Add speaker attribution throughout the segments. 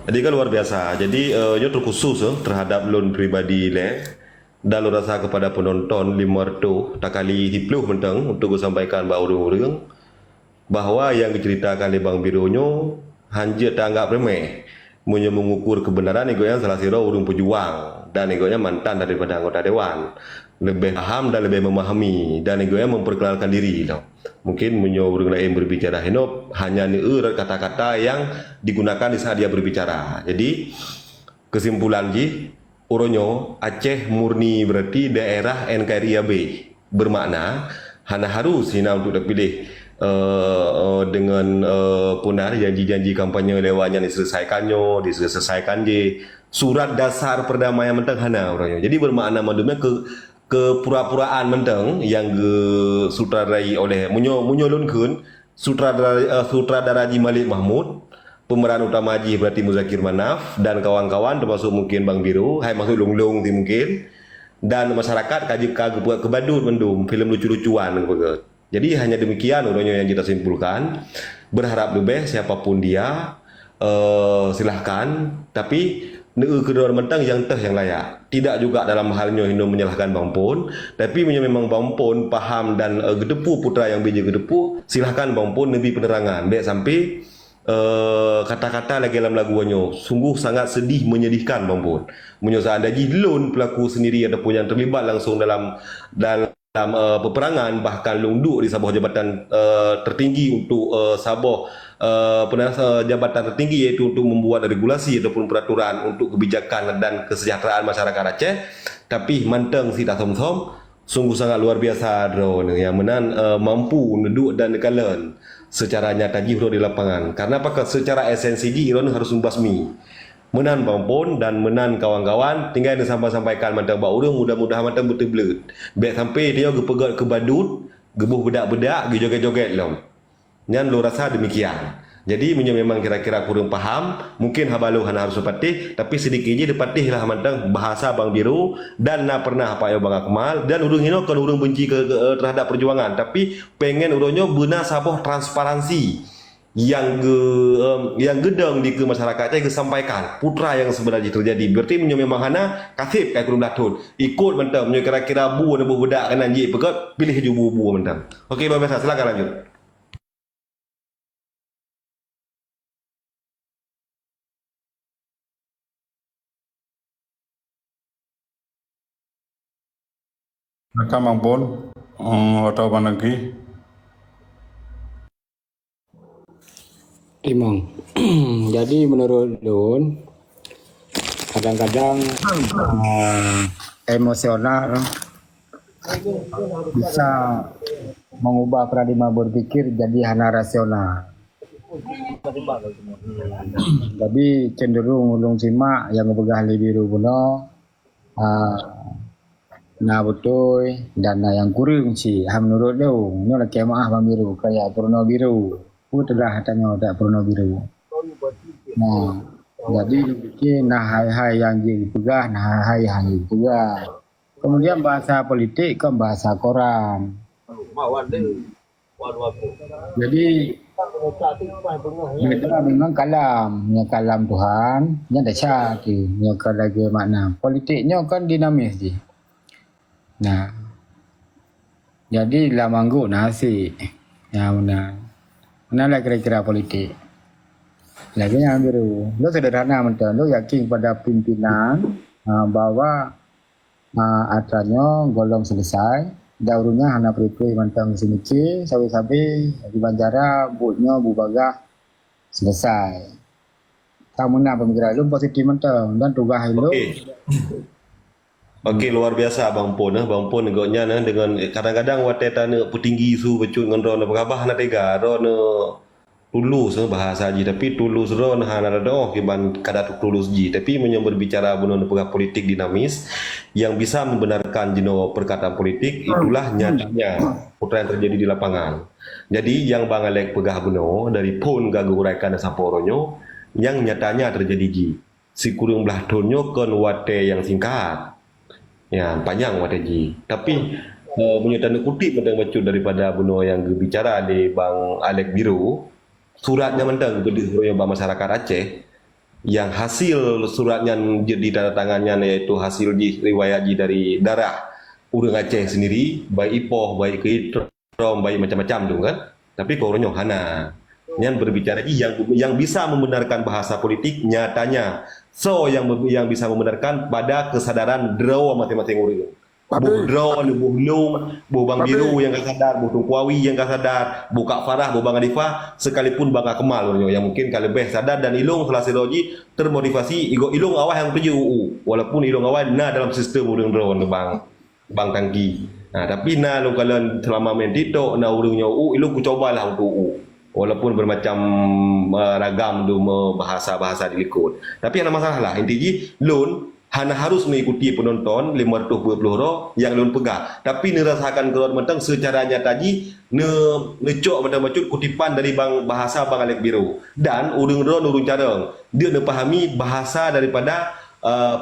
Speaker 1: Jadi kan luar biasa. Jadi nyo terkhusus terhadap loan pribadi le dan lo rasa kepada penonton 500 tak kali hipluh mentang untuk gue sampaikan bahwa urang-urang bahwa yang diceritakan di Bang Bironyo hanya tanggap remeh. Munyo mengukur kebenaran yang salah siro urung pejuang dan egonya mantan daripada anggota dewan. Lebih paham dan lebih memahami dan egonya memperkenalkan diri tau. Mungkin munyo urung lain berbicara henop hanya ni kata-kata yang digunakan di saat dia berbicara. Jadi kesimpulan ji Uronyo Aceh murni berarti daerah NKRI AB bermakna hana harus hina untuk dipilih dengan punar janji-janji kampanye lewatnya diselesaikan je surat dasar perdamaian mentang hana Uronyo. Jadi bermakna madumnya ke pura-puraan mentang yang sutradarai oleh munyo lunkun sutradara Haji Malik Mahmud, pemeran utama Haji berarti Muzakir Manaf dan kawan-kawan termasuk mungkin Bang Biru, hai masuk Lunglung ti mungkin dan masyarakat kaji kebadut mendum film lucu-lucuan gitu. Jadi hanya demikian urunnya yang kita simpulkan. Berharap lebih siapapun dia silahkan tapi kedua mentang yang teh yang layak. Tidak juga dalam halnya Hindu menyalahkan Bang Pon, tapi memang Bang Pon paham dan gedepu putra yang biji gedepu, silahkan Bang Pon lebih penerangan. Baik sampai kata-kata lagi dalam laguannya sungguh sangat sedih menyedihkan Bang Pon. Menyusah anda jilun pelaku sendiri ataupun yang terlibat langsung dalam peperangan bahkan lungduk di sebuah jabatan tertinggi untuk jabatan tertinggi iaitu untuk membuat regulasi ataupun peraturan untuk kebijakan dan kesejahteraan masyarakat Aceh tapi manteng si tak som-som sungguh sangat luar biasa drone yang menan mampu duduk dan kalen secara nyata jibro di lapangan karena apakah secara esensi di Iron harus membasmi menan Bang Pon dan menan kawan-kawan tinggal sampaikan mantang bau urang mudah-mudahan mantang betul belut baik sampai dia gepegat ke badut gebuh bedak-bedak joget-joget lom nyan lo rasa demikian. Jadi memang kira-kira kurang paham mungkin habalu hana harus patih tapi sedikit je dipatih lah mantang bahasa Bang Biru dan na pernah apa ya Bang Akmal dan urung hino kan urung benci terhadap perjuangan tapi pengen urungnya benar saboh transparansi yang gedang di ke masyarakat ke sampaikan putra yang sebenarnya terjadi berarti memang hana kasih kayak kurang latun ikut mentang kira-kira bu dan bu bedak kanan je pekat pilih je bu mentang. Okey Bang Biasa silakan lanjut.
Speaker 2: Maka Bang Pon, atau apa lagi?
Speaker 3: Timong. Jadi menurut Don, kadang-kadang emosional bisa mengubah paradigma berpikir jadi hana rasional. Jadi cenderung ulung simak yang begah biru buno, nah betul dan yang kurang sih menurut dia nyola kemah Bang Biru kayak Purno Biru telah hatanya tak Purno Biru nah jadi bikin nah hai-hai yang dipegah nah hai-hai yang dipegah kemudian bahasa politik ke bahasa koran jadi kita memang kalam Tuhan yang dahsyat yang lagi makna politiknya kan dinamis sih. Nah, jadi lah manggu nasi, ya mana lah kira-kira politik. Lagi yang biru, lo sederhana mentah, lo yakin pada pimpinan bahwa acaranya golong selesai, daurunya hana perikui mentang sini sabi-sabi di Banjara buatnya bubagah selesai. Kamu nak pemikiran lo positif mentang dan tugas lo.
Speaker 1: Okey, luar biasa Bang Pon Bang Pon negoknya dengan kadang-kadang wate tanah petinggi su becut ngan ron berabah na tega ron tulus bahasa ji tapi tulus ron hana doh kiban kada tulus ji tapi menyambar berbicara benar pegah politik dinamis yang bisa membenarkan jino perkataan politik itulah nyatanya putra yang terjadi di lapangan. Jadi yang Bang Alek pegah benar dari pun gagu uraikan saporonyo yang nyatanya terjadi ji si kurung belah tonyo kon wate yang singkat ya panjang wateji tapi punya tanda kutip mentang bacut daripada benua yang berbicara di Bang Alek Biru suratnya mentang ke disuruhnya Bang masyarakat Aceh yang hasil suratnya ditandatangannya yaitu hasil riwayat dari darah urang Aceh sendiri, baik ipoh, baik keitrom, baik macam-macam tu kan. Tapi koronyo hana yang berbicara yang bisa membenarkan bahasa politik nyatanya yang bisa membenarkan pada kesadaran draw masing-masing urang. Bu Draw, Bu Lung, Bu Bang Biru yang gak sadar, Bu Tungkuawi yang gak sadar, Bu Kak Farah, Bu Bang Adifah, sekalipun Bang Kemal yang mungkin kalau lebih sadar dan ilung selasi logi termotivasi ilung awal yang tuju UU walaupun ilung awal dalam sistem urang Draw Bang Tangki. Nah, tapi lu kalau selama main tito urangnya UU ilung ku cobalah untuk UU walaupun bermacam ragam bahasa-bahasa dilikut. Tapi yang masalah lah intinya lun hana harus mengikuti penonton 520 ro yang lun pegang. Tapi nerasakan keluar mentang secara nyata necok macam-macam kutipan dari bahasa Bang Alek Biru dan urung careng. Dia pahami bahasa daripada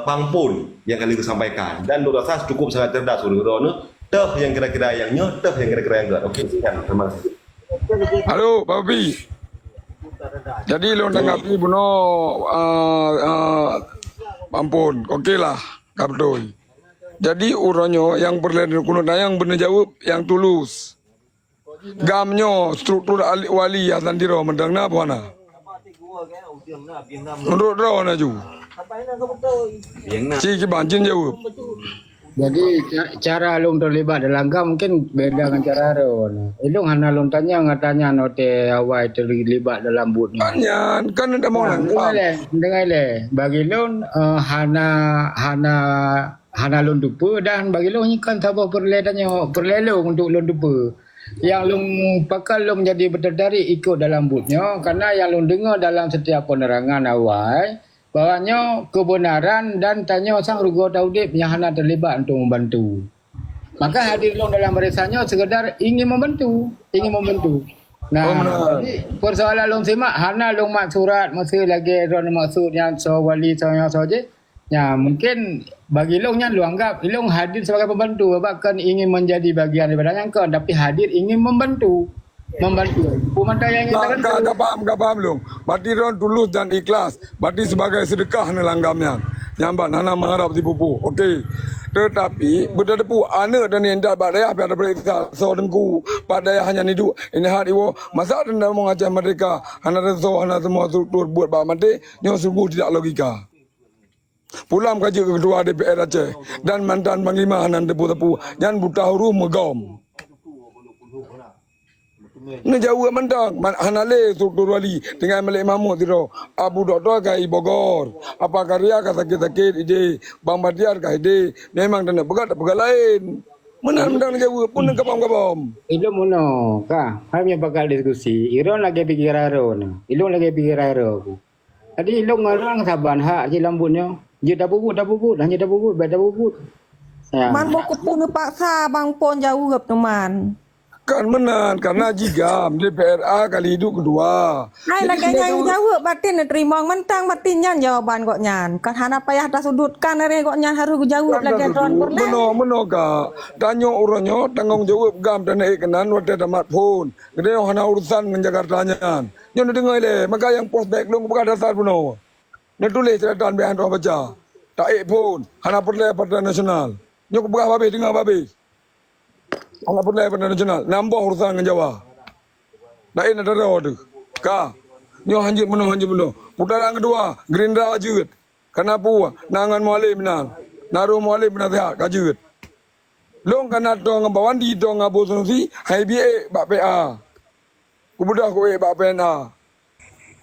Speaker 1: Pangpun yang kali disampaikan dan lu rasa cukup sangat cerdas urung teh yang kira-kira yang teh yang kira-kira yang enggak. Okey, sekian. Terima kasih.
Speaker 4: Halo, Pak Bobi. Jadi lo tanggapi buno ampun, okey lah, betul. Jadi uranyo yang berleda kuno yang benar jawab yang tulus. Gamnyo struktur wali ya tandiro mendang na buana. Menurut raw na ju. Ciki banjin jawab.
Speaker 3: Jadi cara long terlibat dalam gam mungkin beda dengan cara Ron. Ilung hana long tanya ngatanya note awal terlibat dalam but ni.
Speaker 4: Tanya kan ada mau
Speaker 3: Dengar le. Bagi long hana long dupa dan bagi long ni kan sabar perlelong untuk long dupa. Yang long pakal long jadi berdari ikut dalam butnya karena yang long dengar dalam setiap penerangan awal bahawanya kebenaran dan tanya sang rugo taudip yang hana terlibat untuk membantu. Maka hadir long dalam barisannya sekedar ingin membantu. Nah, persoalan long simak hana long mak surat masih lagi ron maksud yang so wali yang so je. Ya, mungkin bagi longnya lu anggap long hadir sebagai pembantu bahkan ingin menjadi bagian daripada yang kan tapi hadir ingin membantu. Pemantai yang kita kan
Speaker 4: gak paham lu. Berarti ron tulus dan ikhlas. Berarti sebagai sedekah nelanggamnya. Nyambat nana mengharap dipupu. Okey. Tetapi berdepu anak dan yang dah badaya apa ada berita so dengku badaya hanya nidu ini hari wo masa anda mengajar mereka hana so hana semua struktur buat bah mati nyo sungguh tidak logika. Pulang kaji kedua DPR Aceh dan mantan panglima hanan tepu-tepu yang buta huruf megom. Ni jauh mentang hanale struktur wali dengan Malik Mahmud tiro Abu Doktor kai Bogor apa karya kata sakit ide Bang Badiar kai ide memang dan pegat lain mentang jauh pun kapam
Speaker 3: Ilung mono ka hanya bakal diskusi iron lagi pikir aron ilung lagi pikir aron tadi ilung orang saban hak je lambutnya je dah bubut hanya dah bubut ya
Speaker 5: Man bokut pun paksa bang pon jauh gap teman.
Speaker 4: kan menan karena jika DPRA kali itu kedua.
Speaker 5: Hai lagi yang jawab batin terima mentang batin nyan jawaban kok nyan. Kan hana payah dah sudutkan hari kok nyan harus jawab lagi tron pernah.
Speaker 4: Meno ka. Tanyo uranyo tanggung jawab gam dan kenan wate tamat pun. Gede hana urusan dengan Jakartanya. Nyo dengar le maka yang post back long buka dasar puno. Ne tulis catatan behan orang baca. Tak pun hana perle Partai Nasional. Nyo buka babe dengar babe. Anak Partai Nasional nambah urusan dengan Jawa. Lain ada tu. Ka. Nyo hanjut meno. Putaran kedua Gerindra ajut. Kenapa? Nangan Mualim menang. Naru Mualim menasihat kajut. Long kana to ngabawan di to ngabo sonsi hai bie bak PA. Kubudah kowe bak PNA.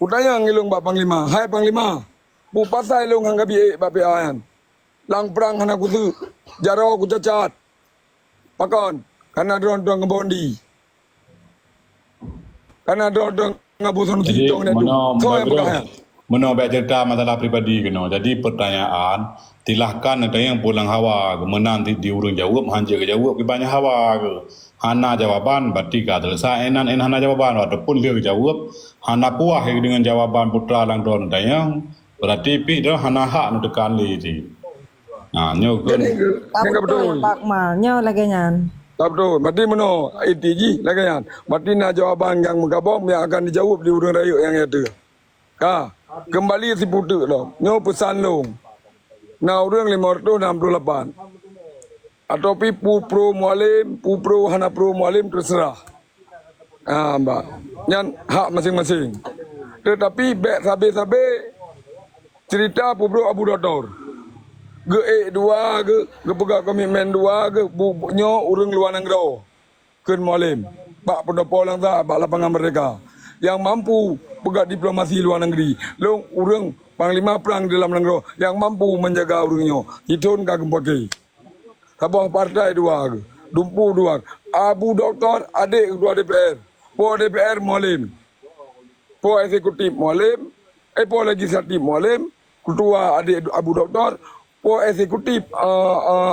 Speaker 4: Kutanya ngilung bak Panglima. Hai Panglima. Bu pasai long hangga bie bak PA yan. Lang perang hana kutu. Jaro ku cacat. Pakon. Karena drone ngebondi. Karena drone ngabusun
Speaker 2: Jadi
Speaker 4: sitong itu. So yang berkaya.
Speaker 2: Meno cerita masalah pribadi kena. Jadi pertanyaan tilahkan ada yang pulang hawa menang di urung jawab hanja ke jawab ke banyak hawa ke. Hana jawaban berarti ka selesai enan hana jawaban ataupun dia jawab hana puas dengan jawaban putra lang drone tayang berarti pi dah hana hak nak tekan li ji. Nah nyo
Speaker 4: Jadi
Speaker 5: Tak
Speaker 4: betul.
Speaker 5: Pak malnya lagi nyan.
Speaker 4: Tak betul. Berarti meno ITG lagi kan. Berarti nak jawaban yang menggabung yang akan dijawab di urung rayu yang ada. Ka. kembali si putu lo nyo pesan long na urang 568 atau pi pro mualim pro hana pro mualim terserah mbak nyan hak masing-masing tetapi bek sabe-sabe cerita pro Abu Doktor ge dua ge pegak komitmen dua ge nyo urang luar negara ken mualim bak pendopo lang ta bak lapangan merdeka yang mampu pegat diplomasi luar negeri long urang panglima perang di dalam negara yang mampu menjaga urangnya hitun kagem pakai sabah partai dua dumpu dua Abu Doktor adik ketua DPR po DPR mualim po eksekutif mualim po legislatif mualim ketua adik Abu Doktor po eksekutif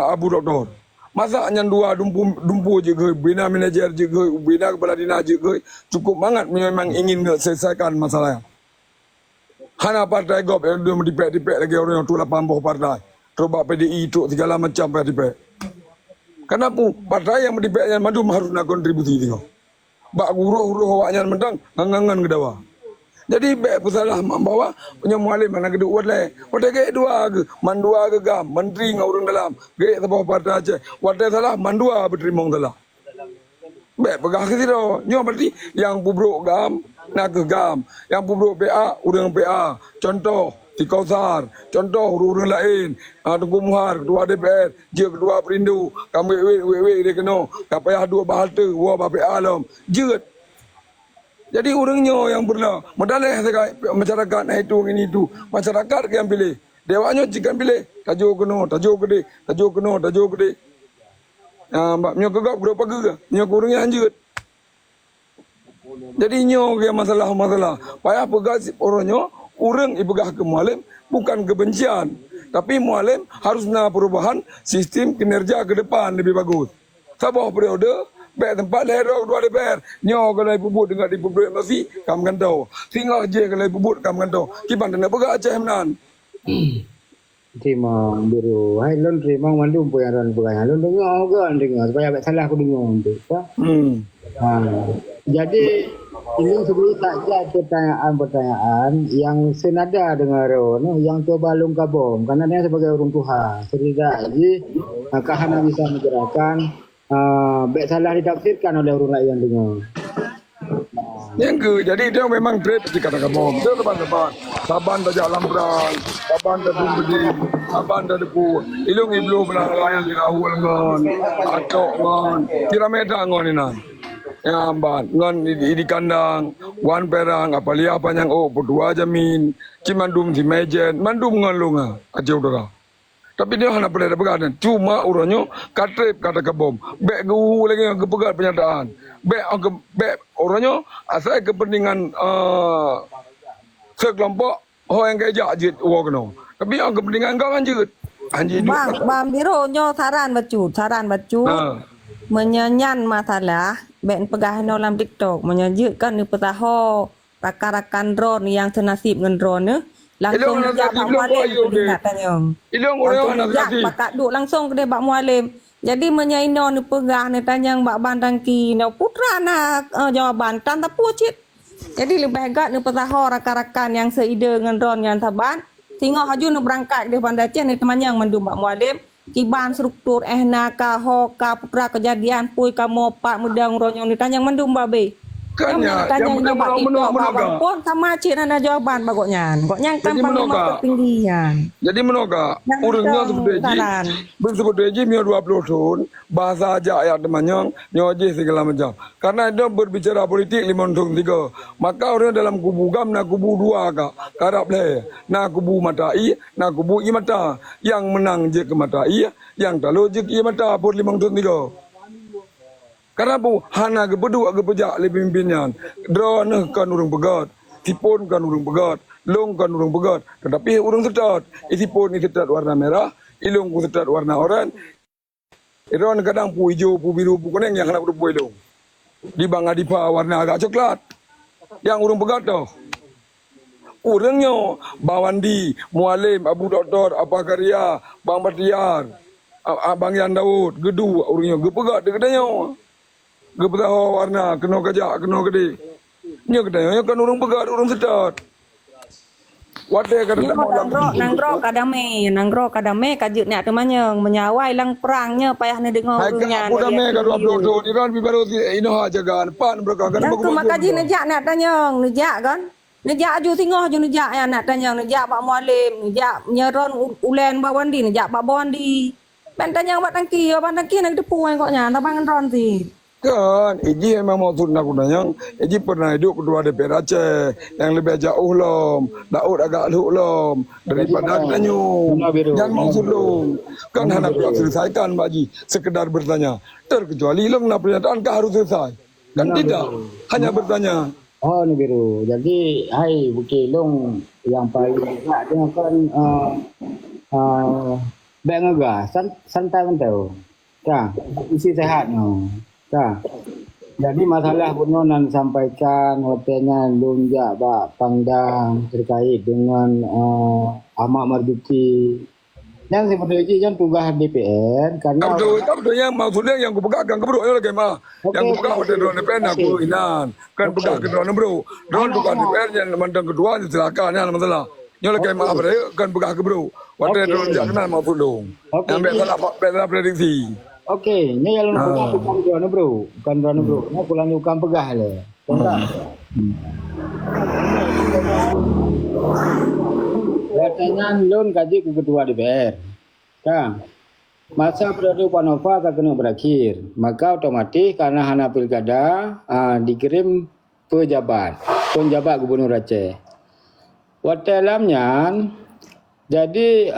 Speaker 4: Abu Doktor masa hanya dua dumpu je ke bina manager je ke bina kepala dinas je ke cukup banget memang ingin selesaikan masalah hana partai gop yang dia dipek lagi orang yang tu 80 partai coba PDI tu segala macam PDI kenapa partai yang dipek yang madu harus nak kontribusi tengok bak guru awaknya mentang ngangan ke dawa jadi bek pesalah bawa punya mualim mana kedua le pada ke dua ke mandua ke gam menteri ngurung dalam ke sebuah partai aja wadai salah mandua berterima salah bek pegah ke situ nyo berarti yang bubruk gam nak ke gam yang bubruk PA urang PA contoh di Kausar contoh urang lain Tengku Muhar ketua DPR je ketua Perindu kami we dia kena tak payah dua bahalte wa PA lom jeut. Jadi orangnya yang pernah medalih masyarakat itu ini itu masyarakat yang pilih dewanya jika pilih tajuk gede mbak nyo kegap berapa ke nyo kurangnya anjut jadi nyo yang masalah payah pegas orangnya orang ibegah ke mualim bukan kebencian tapi mualim harus nak perubahan sistem kinerja ke depan lebih bagus sabah periode bek tempat daerah dua DPR nyo kalau puput dengan dipuput masih kam kantau singa je kalau puput kam kantau kiban nak pegak Aceh menan
Speaker 3: terima biru hai lon terima mandum po yang ron pegang lon dengar supaya bek salah aku dengar tu jadi ini sebelum saja pertanyaan yang senada dengan Ron yang coba long kabom karena dia sebagai orang Tuhan jadi kahana bisa menjelaskan baik salah ditafsirkan oleh orang lain yang dengar.
Speaker 4: Yang ke, jadi dia memang trip dikatakan bom. Dia teman-teman, Saban tajak lambrang, Saban tajak berdiri, Saban tajak depu, ilung iblu belang layan di rahul ngon, atok ngon, kira meda ngon ini nan. Ya amban, ngon di kandang, wan perang, apalia panjang berdua jamin, cimandum si mejen, mandum ngon lunga, aja udah. Tapi dia hanya pada pegangan. Cuma orangnya katrip kata kebom. Bek gu lagi ke pegat pernyataan. Bek orangnya asal kepentingan sekelompok orang yang kejak jit wagno. Tapi yang kepentingan kau anjut. Anjut.
Speaker 5: Bang biro nyo saran bacut. Menyanyan masalah bek pegah dalam TikTok menyajutkan ni petaho rakan-rakan drone yang senasib dengan drone ni. Langsung dia Pak Mualim peringatan yang pakat duk langsung ke dia Pak Mualim jadi menyaino ni pegah ni tanyang Pak Bandang Ki ni putra nak jawaban tan tak pucit jadi lebih agak ni petaho rakan-rakan yang seide dengan drone yang taban sehingga haju ni berangkat dia Bandaceh ni teman yang mendum Pak Mualim kiban struktur naka hoka putra kejadian pui kamu Pak mudang ronyong ni tanyang mendum babe
Speaker 4: kan ya yang menolak
Speaker 5: pun sama cik nana jawaban bagoknya kan panglima ketinggian
Speaker 4: jadi menolak urangnya seperti mio 20 tahun bahasa aja ayat temannya nyoji segala macam karena dia berbicara politik 5 tahun 3 maka orang dalam kubu gam na kubu 2 kak karap le na kubu matai na kubu i mata yang menang je ke matai yang talu je i mata pun 5 tahun 3 karena bu hana ke berdua ke pejak le pimpinannya drone kan urang pegat tipon kan urang pegat long kan urang pegat tetapi urang setat tipon ni setat warna merah ilung ku setat warna oranye drone kadang pu hijau pu biru pu kuning yang kena pu ilung di bang adipa warna agak coklat yang urang pegat tu urangnya Bawandi Mualim Abu Doktor apa karya Bang Batiar Abang Yan Daud gedu urangnya gepegat dekatnya gepetah warna kena kajak kena gede nya kedai kan urang pegat urang sedot Wate kada
Speaker 5: Nyo nanggro kadame kajut nek tu manyang menyawai lang perangnya payah ne dengar
Speaker 4: Hai
Speaker 5: urungnya.
Speaker 4: ka buda me ka do di ran bi baro ino ha jagaan pan berka kan
Speaker 5: Dan tu makaji nejak nak tanyang, nejak kan? Nejak aju tengah aju nejak ya nak tanyang, nejak Pak Mualim, nejak nyeron ulen bawandi, nejak Pak Bondi. Ben tanyang Pak Tangki nak depu kok nya, tabangan ron si.
Speaker 4: kan Iji memang mau nak kunanya Iji pernah hidup ketua DPR Aceh yang lebih jauh lom Daud agak luh lom daripada Tanyu yang maksud lom kan hendak selesaikan Pak Haji sekedar bertanya terkecuali lom nak pernyataan kah harus selesai kan tidak hanya bertanya.
Speaker 3: Oh ni biru. Jadi hai Bukit Long yang paling dekat dia kan baik ngagah santai mentau. Kan isi sehat no. Kan. Jadi masalah punonan sampaikan hotelnya lunjak Pak Pangdam terkait dengan Ahmad Marzuki. Yang sebenarnya yang tugas DPR karena
Speaker 4: Betul yang maksudnya yang aku pegang ke bro ya lagi mah yang aku pegang hotel drone DPR aku inan kan pegang ke drone bro drone bukan DPR yang mandang kedua silakan ya masalah yang lagi mah kan pegang ke bro hotel drone jangan maksud dong yang betul prediksi.
Speaker 3: Okey, ni yang bukan drone bro, bukan drone bro. Ni pulang ukam pegah le. Katanya lon kaji ke ketua DPR. Kan? Masa periode Panova akan kena berakhir. Maka otomatis karena hana pilkada dikirim penjabat Gubernur Aceh. Watalamnya jadi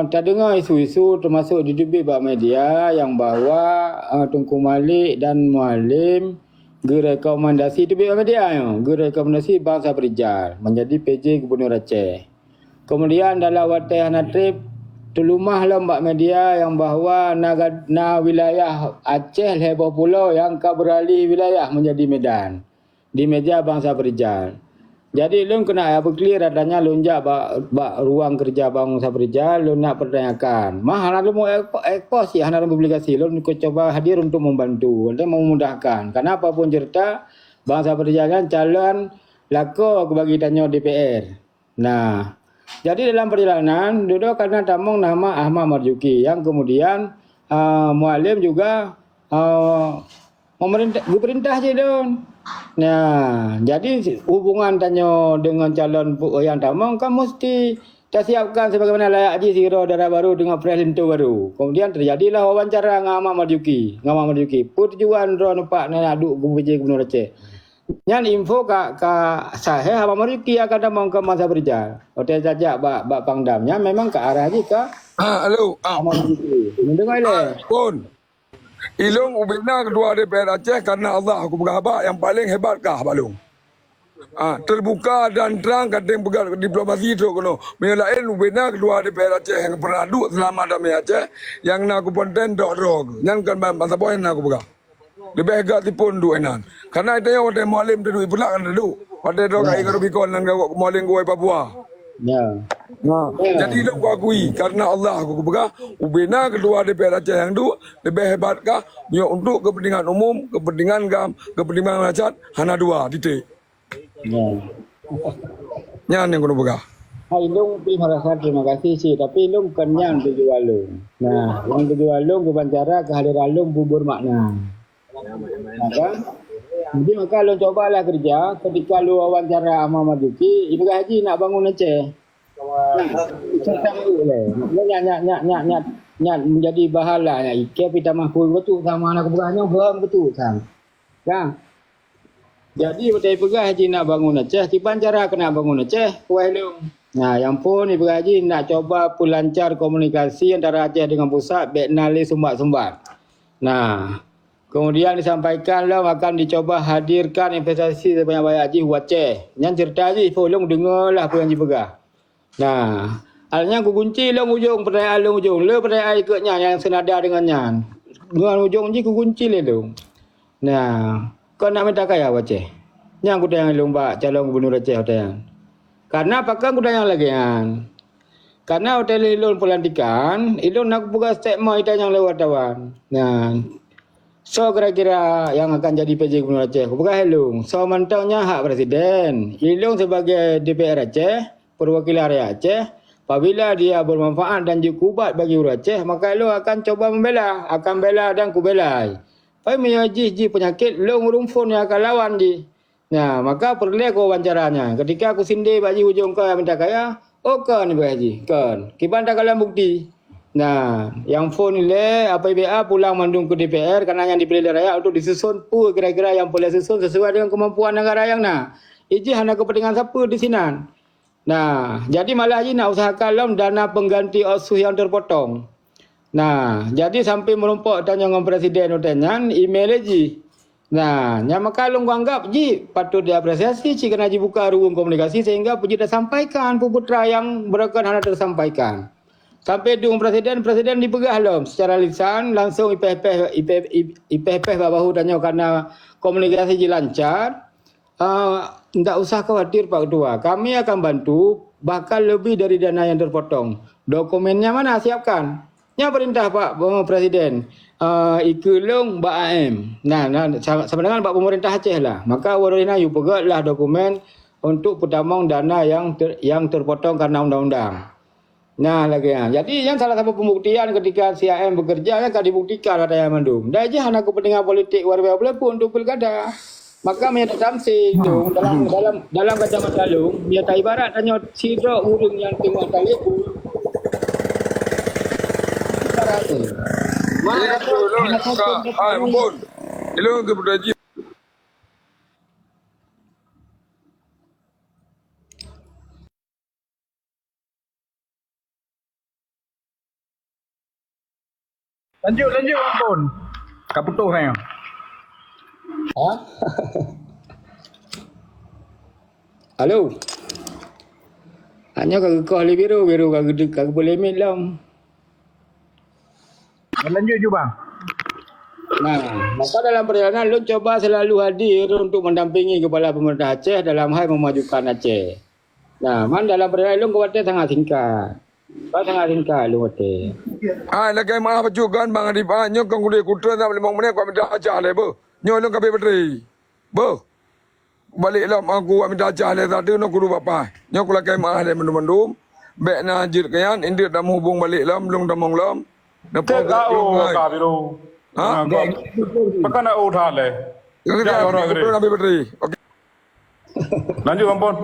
Speaker 3: terdengar isu-isu termasuk di bab media yang bahawa Tunku Malik dan Mualim rekomendasi di bab media rekomendasi Bangsa Perijal menjadi PJ Gubernur Aceh. Kemudian dalam watai Hanatrip terlumahlah bab media yang bahawa na wilayah Aceh heboh pulau yang kau beralih wilayah menjadi Medan di meja Bangsa Perijal. Jadi lun kena clear adanya lonjak bak ruang kerja Bangsa Perijal lun nak pertanyakan. Mahal lun mau ekspos ya hana publikasi lun coba hadir untuk membantu dan memudahkan. Karena apapun cerita Bangsa Perijal kan calon lako bagi tanya DPR. Nah, jadi dalam perjalanan duduk karena tamung nama Ahmad Marzuki yang kemudian Mualim juga pemerintah je don. Nah, jadi hubungan tanya dengan calon yang tamang kan mesti tersiapkan sebagaimana layak Haji Siro darah baru dengan presiden baru. Kemudian terjadilah wawancara dengan Ahmad Marzuki. Perjuangan drone pak nak aduk PJ Gubernur Aceh. Yang info ka sahih Ahmad Marzuki akan tamang ke Bangsa Perijal. Hotel jajak bak Pangdamnya memang ke arah Haji ke
Speaker 4: halo
Speaker 3: Ahmad Marzuki. Mendengar le.
Speaker 4: Pun Ilung ubina kedua DPR Aceh karena Allah aku berkhabar yang paling hebat kah balung. Terbuka dan terang kadang pegang diplomasi itu kono. Menyelain ubina kedua DPR Aceh yang pernah duduk selama damai Aceh yang nak konten dok. Yang kan masa poin aku pegang. Lebih hebat tipun dua enan. Karena itu yang hotel Mualim duduk pula kan duduk. Hotel dok kai Rubicon dan Mualim gua Papua.
Speaker 3: Ya.
Speaker 4: Jadi aku akui karena Allah aku pegang ubina kedua DPR Aceh yang dulu lebih hebatkah untuk kepentingan umum, kepentingan rakyat hana dua titik.
Speaker 3: Ya.
Speaker 4: Yang kena pegang.
Speaker 3: Hai Long terima kasih sih tapi Long bukan yang tujuan Long. Nah, yang tujuan Long kebancara kehadiran Long bubur makna. Maka jadi maka Long cobalah kerja ketika lu wawancara Ahmad Marzuki, Ibu Haji nak bangun Aceh. Serta boleh. Nyat menjadi bahala nya ike pita mahfuz betul sama anak pegahnya betul kan. Kan? Jadi betul pegah Haji nak bangun Aceh, tiban cara kena bangun Aceh, kuai Long. Nah, yang pun Ibu Haji nak coba lancar komunikasi antara Aceh dengan pusat, beknali sumbat-sumbat. Nah, kemudian disampaikanlah akan dicoba hadirkan investasi sebanyak-banyak Haji Aceh. Yang cerita Haji, Long dengarlah apa yang Haji pegah. Nah, alnya aku kunci long ujung pertanyaan long ujung. Le pertanyaan ikutnya yang senada dengannya. Dengan ujung je aku kunci le long. Nah, kau nak minta kaya Aceh. Yang aku tanya long bak calon gubernur Aceh hotel. Karena apakah aku tanya lagi kan? Karena hotel ilun pelantikan, ilun nak buka statement yang lewat wartawan. Nah, so kira-kira yang akan jadi PJ Gubernur Aceh. Aku buka helung. So mantaunya hak presiden. Ilung sebagai DPR Aceh perwakilan rakyat Aceh. Apabila dia bermanfaat dan juga bagi orang Aceh, maka lo akan coba membela, akan bela dan kubelai. Pai menyaji penyakit lo ngurumpun yang akan lawan di. Nah, maka perlu ko wawancaranya. Ketika aku sinde bagi hujung kau yang minta kaya, oh kan Ibu Haji, kan. Kiban tak kalah bukti. Nah, yang phone ile APBA pulang mandung ke DPR karena yang dipilih rakyat untuk disusun pu kira-kira yang boleh susun sesuai dengan kemampuan negara yang nah. Iji hanya kepentingan siapa di sini. Nah, jadi malah Haji nak usahakan dana pengganti osuh yang terpotong. Nah, jadi sampai merumpuk tanya dengan Presiden utenyan email Haji. Nah, yang maka long anggap Ji patut diapresiasi jika Haji buka ruang komunikasi sehingga Puji dah sampaikan putra yang berkenan hanya tersampaikan. Sampai dengan Presiden dipegah lom secara lisan langsung IPP bahu tanya karena komunikasi Ji lancar. Tidak usah khawatir Pak Ketua, kami akan bantu bahkan lebih dari dana yang terpotong. Dokumennya mana siapkan? Nya perintah Pak Presiden. Ikulung Mbak AM. Nah, sama dengan Pak Pemerintah Aceh lah. Maka warina you pegatlah dokumen untuk pertamong dana yang terpotong karena undang-undang. Nah, lagi ya. Jadi yang salah satu pembuktian ketika si AM bekerja yang akan dibuktikan ada yang mendung. Dah aja hanya kepentingan politik warga pun untuk pilkada. Maka menyata tamsi itu dalam kacamata lu menyata ibarat hanya sidro urung yang tengok talibu.
Speaker 4: Ampun. Ilung ke Haji.
Speaker 6: Lanjut ampun. Kaputuh saya.
Speaker 3: Ha? Halo. Hanya kagak kau biru kagak boleh mit lam.
Speaker 6: Lanjut je bang.
Speaker 3: Nah, maka dalam perjalanan lu coba selalu hadir untuk mendampingi Kepala Pemerintah Aceh dalam hal memajukan Aceh. Nah, dalam perjalanan lu kau sangat singkat. Kau sangat singkat lu kata.
Speaker 4: Lagi maaf juga Bang Adib. Nyo kang kuda kuda nak 5 menit kau minta ajar le bo. Nyo lu kabe bateri. Bo. Balik lah aku minta ajar le tadi nak kudu bapa. Nyo kula kai maaf le mendum-mendum. Bek na jir kayan indik dah hubung balik lam belum damong lam.
Speaker 2: Cek kau kabiru.
Speaker 4: Ha?
Speaker 2: Pakai nak udah le.
Speaker 4: Kita kudu nak bateri. Okey.
Speaker 2: Lanjut ampun.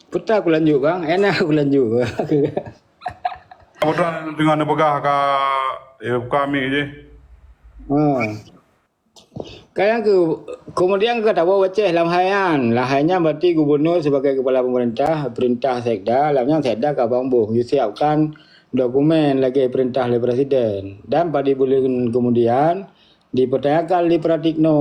Speaker 3: Putar aku lanjut bang, enak aku lanjut.
Speaker 2: Kemudian dengan pegah kami je.
Speaker 3: Kemudian kata bahawa Aceh lamhayan. Lamhayannya berarti gubernur sebagai kepala pemerintah, perintah sekda, lamnya sekda ke Abang Buh. You siapkan dokumen lagi perintah oleh Presiden. Dan pada bulan kemudian dipertanyakan di Pratikno,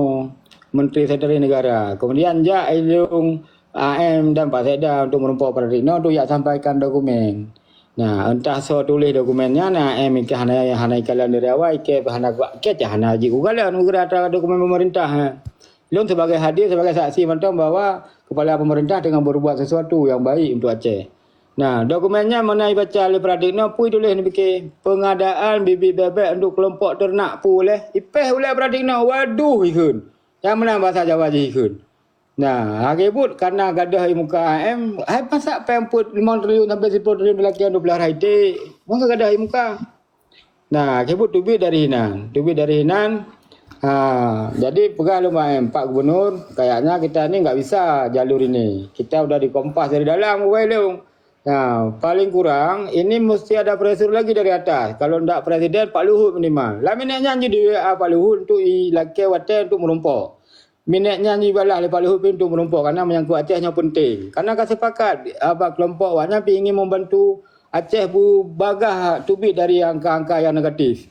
Speaker 3: Menteri Sekretariat Negara. Kemudian Jak Ilung AM dan Pak Sekda untuk merumpuk Pratikno untuk sampaikan dokumen. Nah, entah so tulis dokumennya nah ke hana ikalan dari awal ke hana hana ji ugalan ugara dokumen pemerintah. Lun sebagai hadir sebagai saksi mentang bahwa kepala pemerintah tengah berbuat sesuatu yang baik untuk Aceh. Nah, dokumennya mengenai baca oleh Pratikno pui tulis ni fikir pengadaan bibit bebek untuk kelompok ternak pu oleh ipeh oleh Pratikno waduh ikun. Yang mana bahasa Jawa je ikun. Nah, hakibut karena gadah muka AM, hai pasak pemput 5 triliun sampai 10 triliun lakian 12 hari ti. Maka gadah muka. Nah, hakibut tubi dari Hinan. Jadi pegang lu AM Pak Gubernur, kayaknya kita ni enggak bisa jalur ini. Kita udah dikompas dari dalam lu. Nah, paling kurang ini mesti ada pressure lagi dari atas. Kalau ndak Presiden Pak Luhut minimal. Lah minatnya nyanyi di WA Pak Luhut untuk laki wate untuk merumpuk. Minatnya nyanyi balah lepas Luhut untuk merumpuk karena menyangkut Acehnya penting. Karena kesepakat kelompok awaknya ingin membantu Aceh bagah tubik dari angka-angka yang negatif.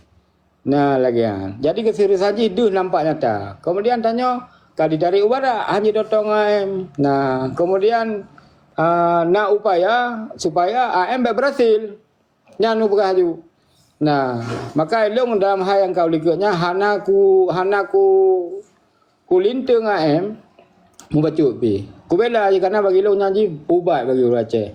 Speaker 3: Nah, lagi ya. Jadi keseriusan itu nampak nyata. Kemudian tanya kali dari ubara hanya dotong AM. Nah, kemudian nak upaya supaya AM berhasil. Nyanu berhasil. Nah, maka elong dalam hal yang kau likutnya hanaku kulinteng AM membacut pi. Ku bela je karena bagi lo nyanyi ubat bagi orang Aceh.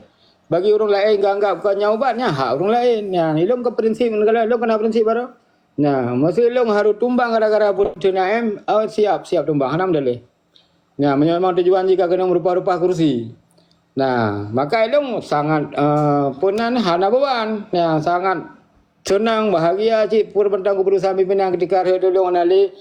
Speaker 3: Bagi orang lain anggap bukannya ubatnya hak orang lain. Nah, ilong ke prinsip negara lo kena prinsip baru. Nah, mesti ilong harus tumbang gara-gara putin AM, siap tumbang hanam dalih. Nah, memang tujuan jika kena merupa-rupa kursi. Nah, maka elong sangat punan hana beban yang sangat senang bahagia cik pur bentang ku berusaha pimpinan ketika hari dulu hanali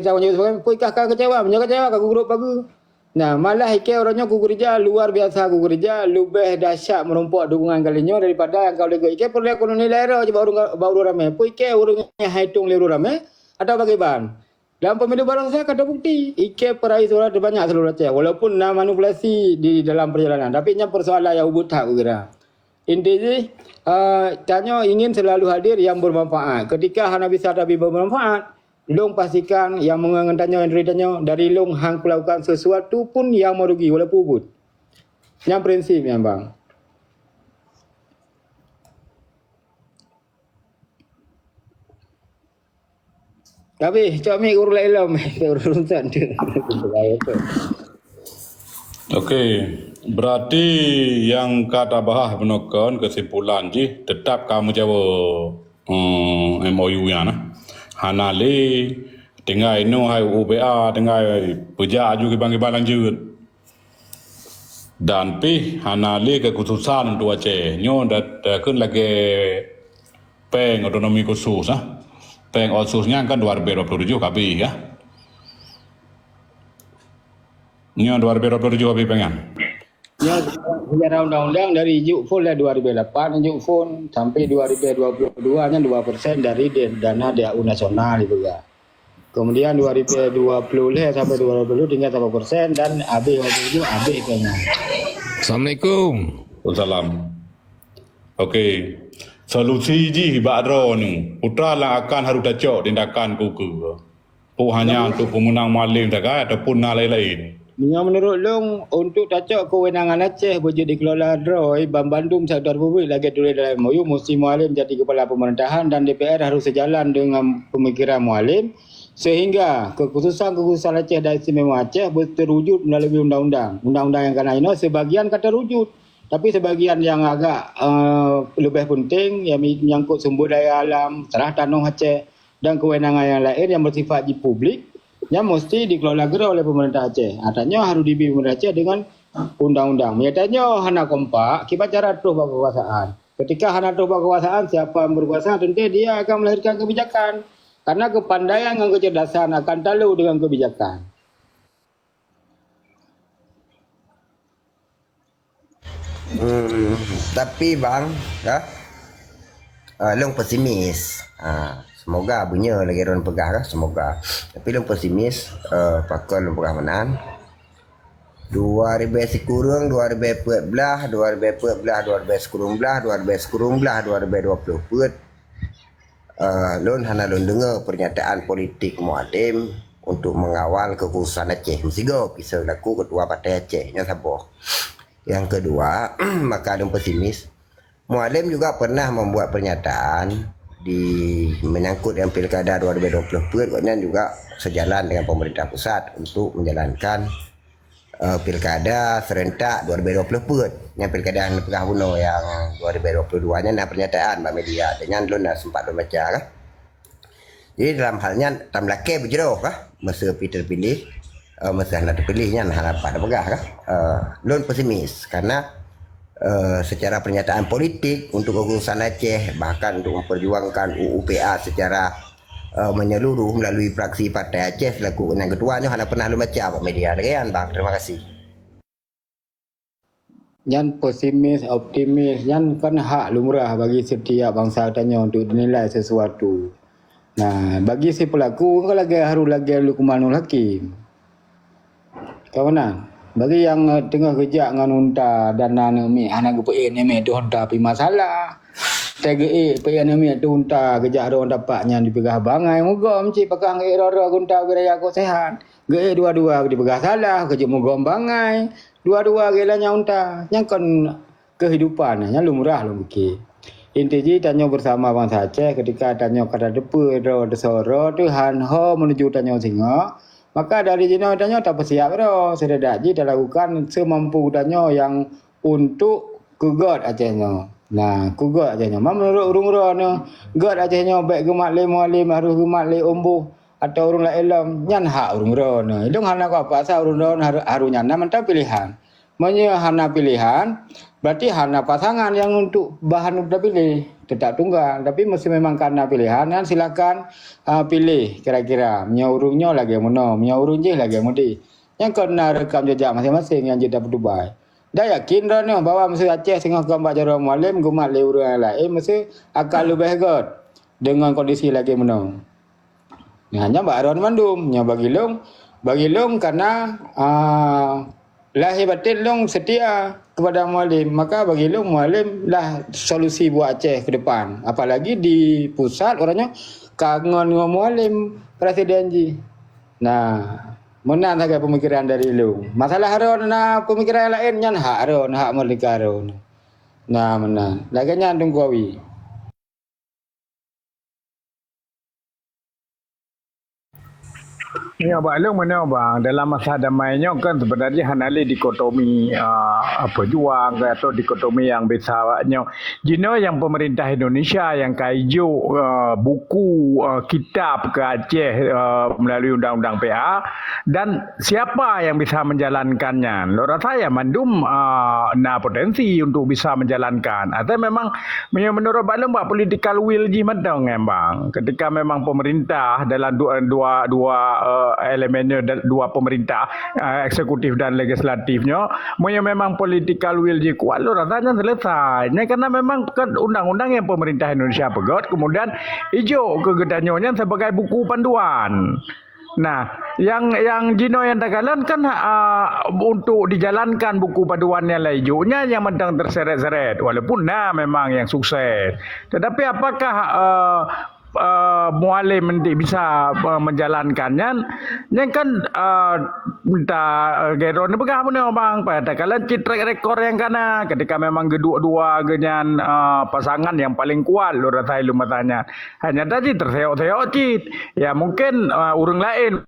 Speaker 3: tahu sebagai pui kakak kecewa ka grup bagu. Nah, malah ike orangnya ku kerja luar biasa ku kerja lebih dahsyat menumpuk dukungan kalinya daripada yang kau lego ike perlu aku nilai ro baru ramai pui ike urungnya hitung liru ramai atau bagaimana? Dalam pemilu baru saya ada bukti. Ike peraih suara terbanyak seluruh Aceh. Walaupun manipulasi di dalam perjalanan. Tapi ini persoalan yang ubud tak kira. Intinya, tanya ingin selalu hadir yang bermanfaat. Ketika hana bisa tapi bermanfaat, long pastikan yang mengendannya yang deritanya dari long hang melakukan sesuatu pun yang merugi walaupun ubud. Yang prinsip yang bang. Tapi cak mi urus lain urusan tu.
Speaker 2: Okey, berarti yang kata bahah penokon kesimpulan ji tetap kamu jawab MOU nya nah. Hanali tinggal inu hai UPA tinggal peja aju ke bangki lanjut. Dan pi hanali kekhususan untuk Aceh nyo dat kun lagi peng otonomi khusus ah. Peng khususnya kan 2027 kabi ya. Nyo 2027 kabi pengen.
Speaker 3: Ya, secara undang-undang dari Juk Fon 2008, Juk Fon sampai 2022 nya 2% dari dana DAU nasional itu ya. Kemudian 2020 sampai 2020 tinggal 1% dan AB pengen.
Speaker 7: Assalamualaikum.
Speaker 2: Waalaikumsalam. Okey. Solusi ji bakro ni putra lah akan harus dacok tindakan kuku. Hanya untuk pemenang maling tak ataupun lain-lain.
Speaker 3: Yang menurut long untuk tacok kewenangan Aceh boleh dikelola Droi Bandung Sektor Publik lagi tulis dalam MOU mesti Mualim jadi kepala pemerintahan dan DPR harus sejalan dengan pemikiran Mualim sehingga kekhususan Aceh dan istimewa Aceh terwujud melalui undang-undang yang kena ini sebagian kata rujud. Tapi sebagian yang agak lebih penting yang menyangkut sumber daya alam, serah tanah Aceh dan kewenangan yang lain yang bersifat di publik yang mesti dikelola gerah oleh pemerintah Aceh. Artinya harus dibimbing pemerintah Aceh dengan undang-undang. Menyatakan hana kompak, kita cara terus kekuasaan. Ketika hana terus kekuasaan, siapa yang berkuasa tentu dia akan melahirkan kebijakan. Karena kepandaian dan kecerdasan akan talu dengan kebijakan.
Speaker 8: Tapi bang, ya, long pesimis. Semoga punya lagi orang pegah lah, semoga. Tapi long pesimis, pakar long pegah menang. 2000 kurang, 2014, 2014, 2000 kurang belah, 2000 kurang belah, 2020 put. Lon hana lon dengar pernyataan politik Mualim untuk mengawal kekhususan Aceh. Mesti go pisau laku ketua partai Aceh nya sabar. Yang kedua, maka ada pesimis. Mualim juga pernah membuat pernyataan di menyangkut yang pilkada 2020 dan juga sejalan dengan pemerintah pusat untuk menjalankan pilkada serentak 2020 yang pilkada yang pegah bunuh yang 2022 nya ada pernyataan Mbak Media dengan lu nak sempat membaca kah. Jadi dalam halnya tamlake berjeroh kah masa terpilih masa nak terpilihnya nak dapat pegah kah. Lon pesimis karena secara pernyataan politik untuk kekhususan Aceh bahkan untuk memperjuangkan UPA secara menyeluruh melalui fraksi Partai Aceh selaku yang ketuanya hanya pernah membaca Pak Media. Demikian bang, terima kasih.
Speaker 3: Yang pesimis, optimis, yang kan hak lumrah bagi setiap bangsa tanya untuk dinilai sesuatu. Nah, bagi si pelaku kan harus lagi Luqmanul Hakim. Kawanan, bagi yang tengah kerja dengan unta dan nanami anak GPN ni tu unta pi masalah. TGE PN ni tu unta kerja ada orang dapatnya dipegah bangai moga mesti pakang error unta wiraya ko sehat. GE dua-dua dipegah salah kerja moga bangai. Dua-dua gelanya unta yang kan kehidupan yang lumrah lu mikir. Intinya tanya bersama bangsa Aceh ketika tanya kata depu ro desoro tu hanho menuju tanya singa. Maka dari Cina tanya tak bersiap ro sedadak ji dah lakukan semampu tanya yang untuk kugot Acehnya. Nah, kugot Acehnya. Menurut urung-urung ni, god Acehnya baik gemak le mualim harus gemak le umbuh atau urung la elam nyan hak urung-urung ni. Dong hana ko apa asal urung-urung harus nyana mentah pilihan. hana pilihan, berarti hana pasangan yang untuk bahan untuk pilih. Tidak tunggal, tapi mesti memang karena pilihan kan silakan pilih kira-kira menyaurungnya lagi yang mana, menyaurung je lagi yang mudi. Yang kena rekam jejak masing-masing yang jadi Dubai. Dah yakin dah ni bahawa mesti Aceh tengah gambar cara mualim gumat le urang lain mesti akan lebih good dengan kondisi lagi mana. Hanya Mbak Aron Mandum, nya bagi long karena lahir batin long setia kepada mualim, maka bagi long mualim lah solusi buat Aceh ke depan. Apalagi di pusat orangnya kangen dengan mualim presiden ji. Nah, menang saja pemikiran dari long. Masalah Aron na pemikiran lain nyan hak Aron, hak merdeka Aron. Nah, menang. Laganya tunggu awi.
Speaker 6: Ya, Abang Long mana bang? Dalam masa damainya kan sebenarnya hanali dikotomi pejuang atau dikotomi yang besarnya. Jino yang pemerintah Indonesia yang kaiju buku kitab ke Aceh melalui undang-undang PA dan siapa yang bisa menjalankannya? Menurut saya Mandum potensi untuk bisa menjalankan. Atau memang menurut Abang Long political will ji madang bang. Ketika memang pemerintah dalam dua elemennya dua pemerintah eksekutif dan legislatifnya memang political will je kuat lo rasanya selesai karena memang kan undang-undang yang pemerintah Indonesia pegot kemudian hijau kegedanyonya sebagai buku panduan. Nah, yang Jino yang tagalan kan untuk dijalankan buku paduannya lah hijaunya yang medang terseret-seret walaupun memang yang sukses. Tetapi apakah mualim nanti bisa menjalankannya yang kan Gero ni pegang mana bang pada kalau track rekor yang kana ketika memang kedua-dua genyan pasangan yang paling kuat lu rasai lu matanya hanya tadi terseok-seok cit ya mungkin orang lain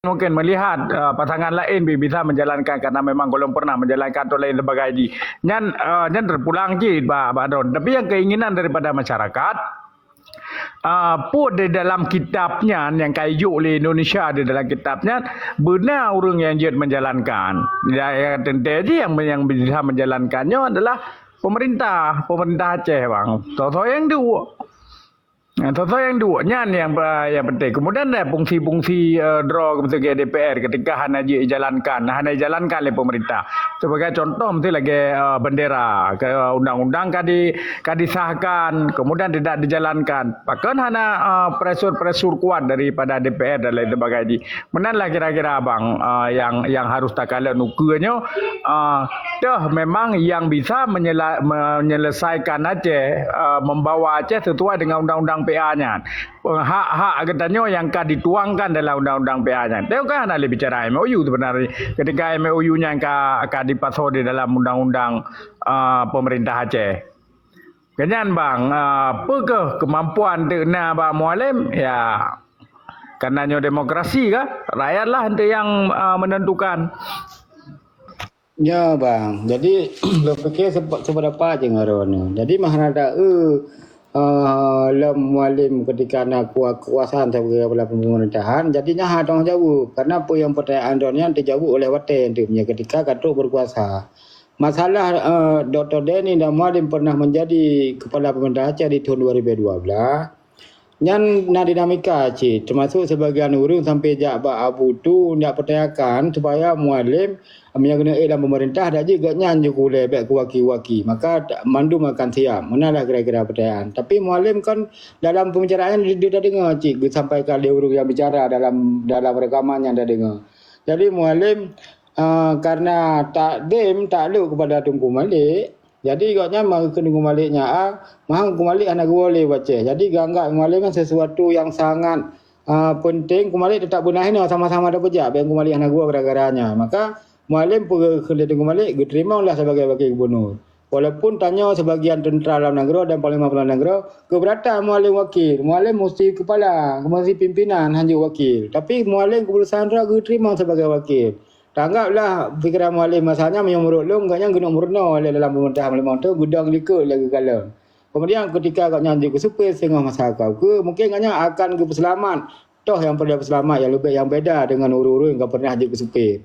Speaker 6: mungkin melihat pasangan lain bisa menjalankan karena memang belum pernah menjalankan atau lain sebagai di nyan terpulang cit Pak Don tapi yang keinginan daripada masyarakat pun di dalam kitabnya yang kayu oleh Indonesia di dalam kitabnya benar orang yang jid menjalankan ya tentu yang bisa menjalankannya adalah pemerintah Aceh bang so yang dua yang duanya yang penting. Kemudian ada fungsi-fungsi draw kepada DPR ketika hanya dijalankan oleh pemerintah. Sebagai contoh mesti lagi bendera ke undang-undang disahkan kemudian tidak dijalankan. Bahkan hanya pressure kuat daripada DPR dan lain sebagainya. Menanlah kira-kira abang yang harus tak kala nukunya memang yang bisa menyelesaikan Aceh membawa Aceh sesuai dengan undang-undang PA-nya. Hak katanya yang akan dituangkan dalam undang-undang PA-nya. Dia kan ada bicara MOU sebenarnya. Ketika MOU-nya akan dipasang di dalam undang-undang pemerintah Aceh. Kenyan bang, apa kemampuan dena bang mualim ya karenanya demokrasi kah? Rakyatlah nanti yang menentukan.
Speaker 3: Ya bang, jadi lo fikir seberapa aja ngaron. Jadi mahal ada lem mualim ketika nak kekuasaan sebagai kepala pemerintahan jadinya hadong jauh karena apa yang pertanyaan donnya dijawab oleh waten tu punya ketika katuk berkuasa. Masalah Dr. Denny dan Mualim pernah menjadi kepala pemerintah Aceh di tahun 2012. Yang dinamika Aceh termasuk sebagian urung sampai Jakbar Abu tu nak pertanyakan supaya Mualim mengenai dalam pemerintah dah juga nyanyi kulai baik waki-waki maka Mandum akan siap manalah kira-kira pertanyaan tapi Mualim kan dalam pembicaraan dia dah dengar cik sampaikan dia urung yang bicara dalam rekaman yang dah dengar jadi Mualim karena tak lu kepada Tunku Malik jadi katanya mau ke Tunku Maliknya mahang Tunku Malik anak boleh baca jadi ganggak Mualim kan sesuatu yang sangat penting Tunku Malik tetap benahin sama-sama ada pejak biar Tunku Malik anak gua gara-garanya maka Mualim pergi ke Tunku Malik diterimalah sebagai wakil gubernur walaupun tanya sebagian tentera dalam negara dan panglima pertahanan negara keberatan Mualim wakil Mualim mesti kepala mesti pimpinan hanya wakil tapi Mualim keputusan ragu terima sebagai wakil tanggaplah fikiran Mualim masalahnya menyumurut long katanya guna murna oleh dalam pemerintahan Malim tu gudang likut lagi kala kemudian ketika katanya di kesupir setengah masyarakat ke mungkin katanya akan ke peselamat toh yang perlu peselamat yang lebih yang beda dengan uru-uru yang pernah jadi kesupir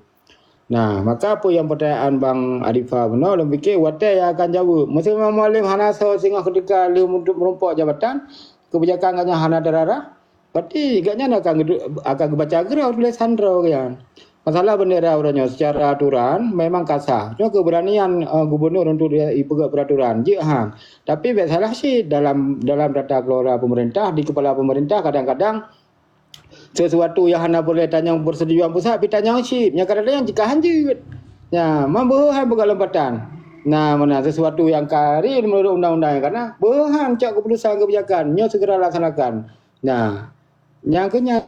Speaker 3: Nah, maka apa yang pertanyaan Bang Arifah benar, lem fikir watai yang akan jawab. Mesti Imam Mualim hana so singa ketika dia untuk merompak jabatan, kebijakan gaknya hana darah. Berarti gaknya akan baca gerau tulis Sandro kan. Masalah bendera orangnya secara aturan memang kasar. Cuma keberanian gubernur untuk dia pegang peraturan. Je hang. Tapi biasalah sih dalam data kelola pemerintah, di kepala pemerintah kadang-kadang sesuatu yang hana boleh tanya persetujuan pusat, tapi tanya chip. Yang kadang-kadang jika hanjut. Ya, mampu pegang lompatan. Nah, mana sesuatu yang kari menurut undang-undang karena berhang cak keputusan kebijakan, nyo segera laksanakan. Nah, yang kenyang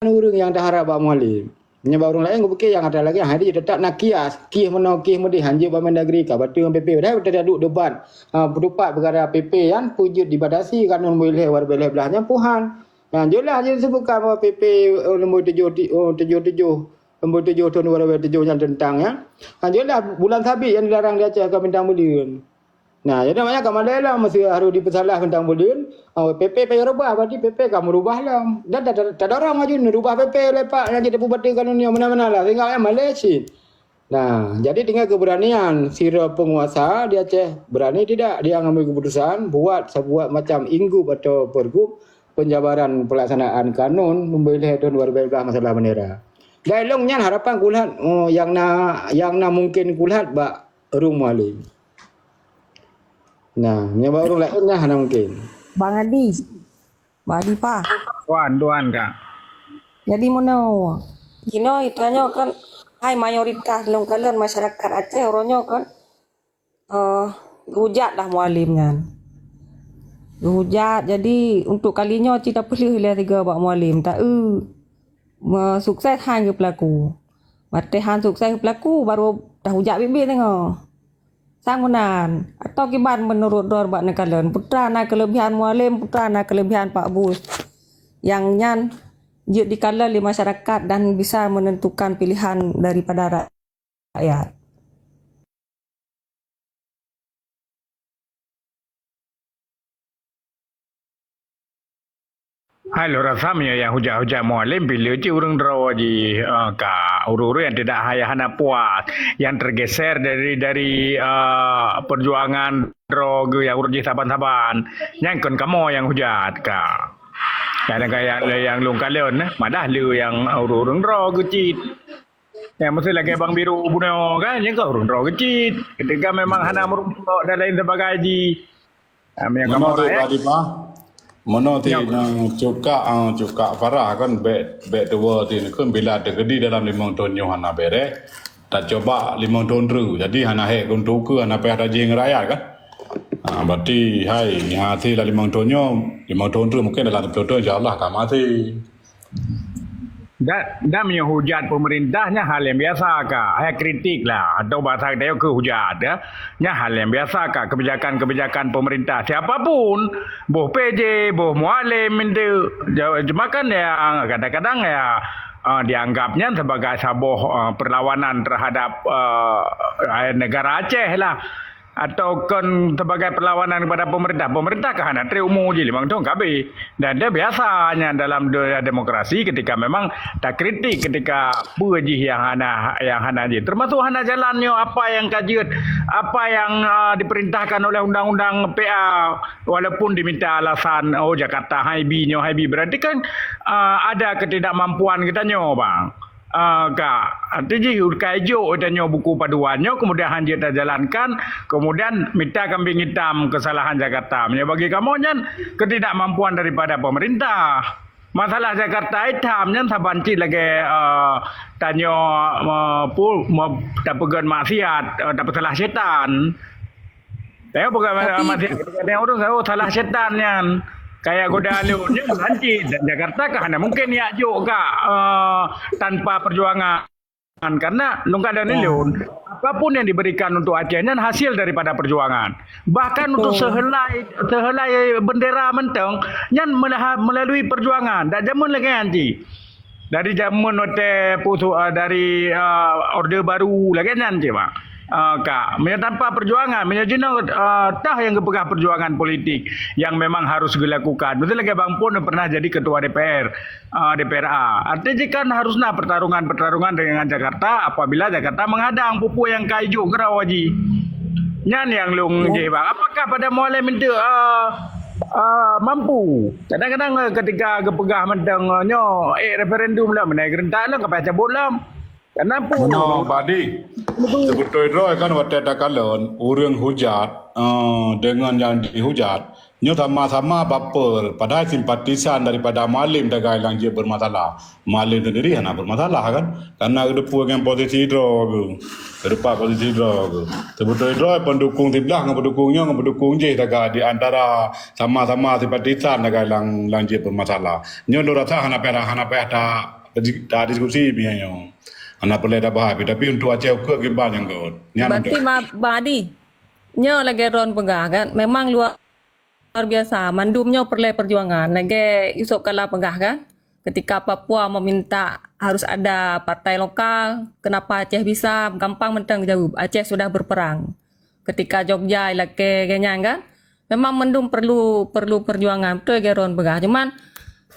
Speaker 3: urang yang dah harap Pak Mualim. Nyebab orang lain berfikir yang ada lagi hari tetap nak kias, kih mudi hanjur Bamen Negeri ka batu PP dah kita duduk debat. Berdebat perkara PP yang pujud dibatasi kanun boleh war boleh belahnya puhan. Nah, jelas je sebutkan bahawa PP nombor 77 nombor 7 tahun 2007 yang tentang ya. Jelas bulan sabit yang dilarang di Aceh ke bintang bulan. Nah, jadi namanya kamu lah mesti harus dipersalah bintang bulan. PP payah rubah, berarti PP kamu rubah lah. Dan tak ada orang maju rubah PP lepak yang jadi pembuat kanun yang mana-mana lah. Sehingga yang Malaysia. Nah, jadi tinggal keberanian sira penguasa di Aceh berani tidak dia mengambil keputusan buat sebuah macam inggup atau pergub penjabaran pelaksanaan kanun memilih tahun 2012 masalah bendera. Dailongnya harapan kulat yang na mungkin kulat bak Rung Mualim. Nah, nyaba orang lainnya hana mungkin.
Speaker 5: Bang Adi Pak.
Speaker 6: Tuan Kak.
Speaker 5: Jadi mono. Gino itanya kan hai mayoritas longkalan masyarakat Aceh orangnya kan hujat lah Mualimnya. Hujat jadi untuk kalinya kita pilih lihat tiga Pak Mualim tak sukses hang ke pelaku. Mate hang sukses ke pelaku baru dah hujat bibir tengok. Sangunan atau kiban menurut dor Pak Nekalan putra na kelebihan Mualim, putra na kelebihan Pak Bus. Yang nyan jut dikala di masyarakat dan bisa menentukan pilihan daripada rakyat.
Speaker 6: Halo rasanya yang hujat-hujat Mualim bila je urang draw ji ka uru-uru yang tidak hana puas yang tergeser dari perjuangan draw yang urut ji saban-saban yang kon kamu yang hujat ka kadang-kadang yang lung kalian madah lu yang uru-urang draw gecit yang mesti lagi bang biru buno kan yang kau urung draw gecit ketika memang hana merumpok dan lain sebagainya ji yang kamu rakyat
Speaker 2: Mana ti nang cuka Farah kan bet dua ti kan bila terjadi dalam 5 tahun yang hana bere tak coba 5 tahun ru jadi hana hek untuk ke hana payah rajin rakyat kan berarti hai hati lah 5 tahun ru mungkin dalam 10 tahun insyaallah kan mati
Speaker 6: dan menghujat pemerintahnya hal yang biasa kah? Kritik lah atau bahasa kita ke hujat ya. Hal yang biasa kah kebijakan-kebijakan pemerintah siapapun, boh PJ, boh Mualim itu cuma kan ya kadang-kadang ya dianggapnya sebagai sebuah perlawanan terhadap negara Aceh lah. Atau kon sebagai perlawanan kepada pemerintah kan ada umum je memang tu kabe dan dia biasanya dalam demokrasi ketika memang tak kritik ketika buji yang hana je termasuk hana jalannya apa yang kajian apa yang diperintahkan oleh undang-undang PA walaupun diminta alasan Jakarta haibi berarti kan ada ketidakmampuan kita nyo bang jadi kajo tanya buku paduannya kemudian hanjir jalankan kemudian minta kambing hitam kesalahan Jakarta bagi kamu kan ketidakmampuan daripada pemerintah masalah Jakarta hitam kan sabanci lagi tanya tak pegang maksiat tak salah setan saya bukan maksiat orang salah setan kan kayak godaan lunya nanti Jakarta kah mungkin ya juga tanpa perjuangan karena lungkadan lun apapun yang diberikan untuk Acehnya hasil daripada perjuangan bahkan untuk sehelai bendera menteng yang melalui perjuangan dan zaman lagi nanti dari zaman dari Orde Baru lagi nanti Pak Kak, tanpa perjuangan, tah yang kepegah perjuangan politik yang memang harus dilakukan. Betul lagi Bang Pun pernah jadi ketua DPR, DPRA. Artinya kan haruslah pertarungan dengan Jakarta apabila Jakarta menghadang pupu yang kaiju kerawaji. Nyan yang lung je bang. Apakah pada mulai minta mampu? Kadang-kadang ketika kepegah mentangnya referendum lah menaik rentak lah kepada cabut lah. Kenapa?
Speaker 2: No, badi. Sebetulnya kan waktu ada kalon orang hujat dengan yang dihujat, nyo sama-sama baper. Padahal simpatisan daripada Malim dagai yang dia bermasalah. Malim sendiri hanya bermasalah kan? Karena kedepu yang posisi draw ke. Kedepan posisi draw ke. Sebetulnya draw pendukung sebelah dengan pendukung je dagai di antara sama-sama simpatisan dagai yang dia bermasalah. Nyo lo rasa hanya ada diskusi biarnya. Anak boleh dah bahas, tapi untuk Aceh ke gimana yang kau?
Speaker 5: Berarti Badi, nyo lagi ron pegah kan, memang luar biasa. Mandumnya perle perjuangan, lagi Yusuf Kala pegah kan. Ketika Papua meminta harus ada partai lokal, kenapa Aceh bisa? Gampang mentang jawab, Aceh sudah berperang. Ketika Jogja lagi kenyang kan, memang Mendum perlu perjuangan. Betul lagi ron pegah. Cuman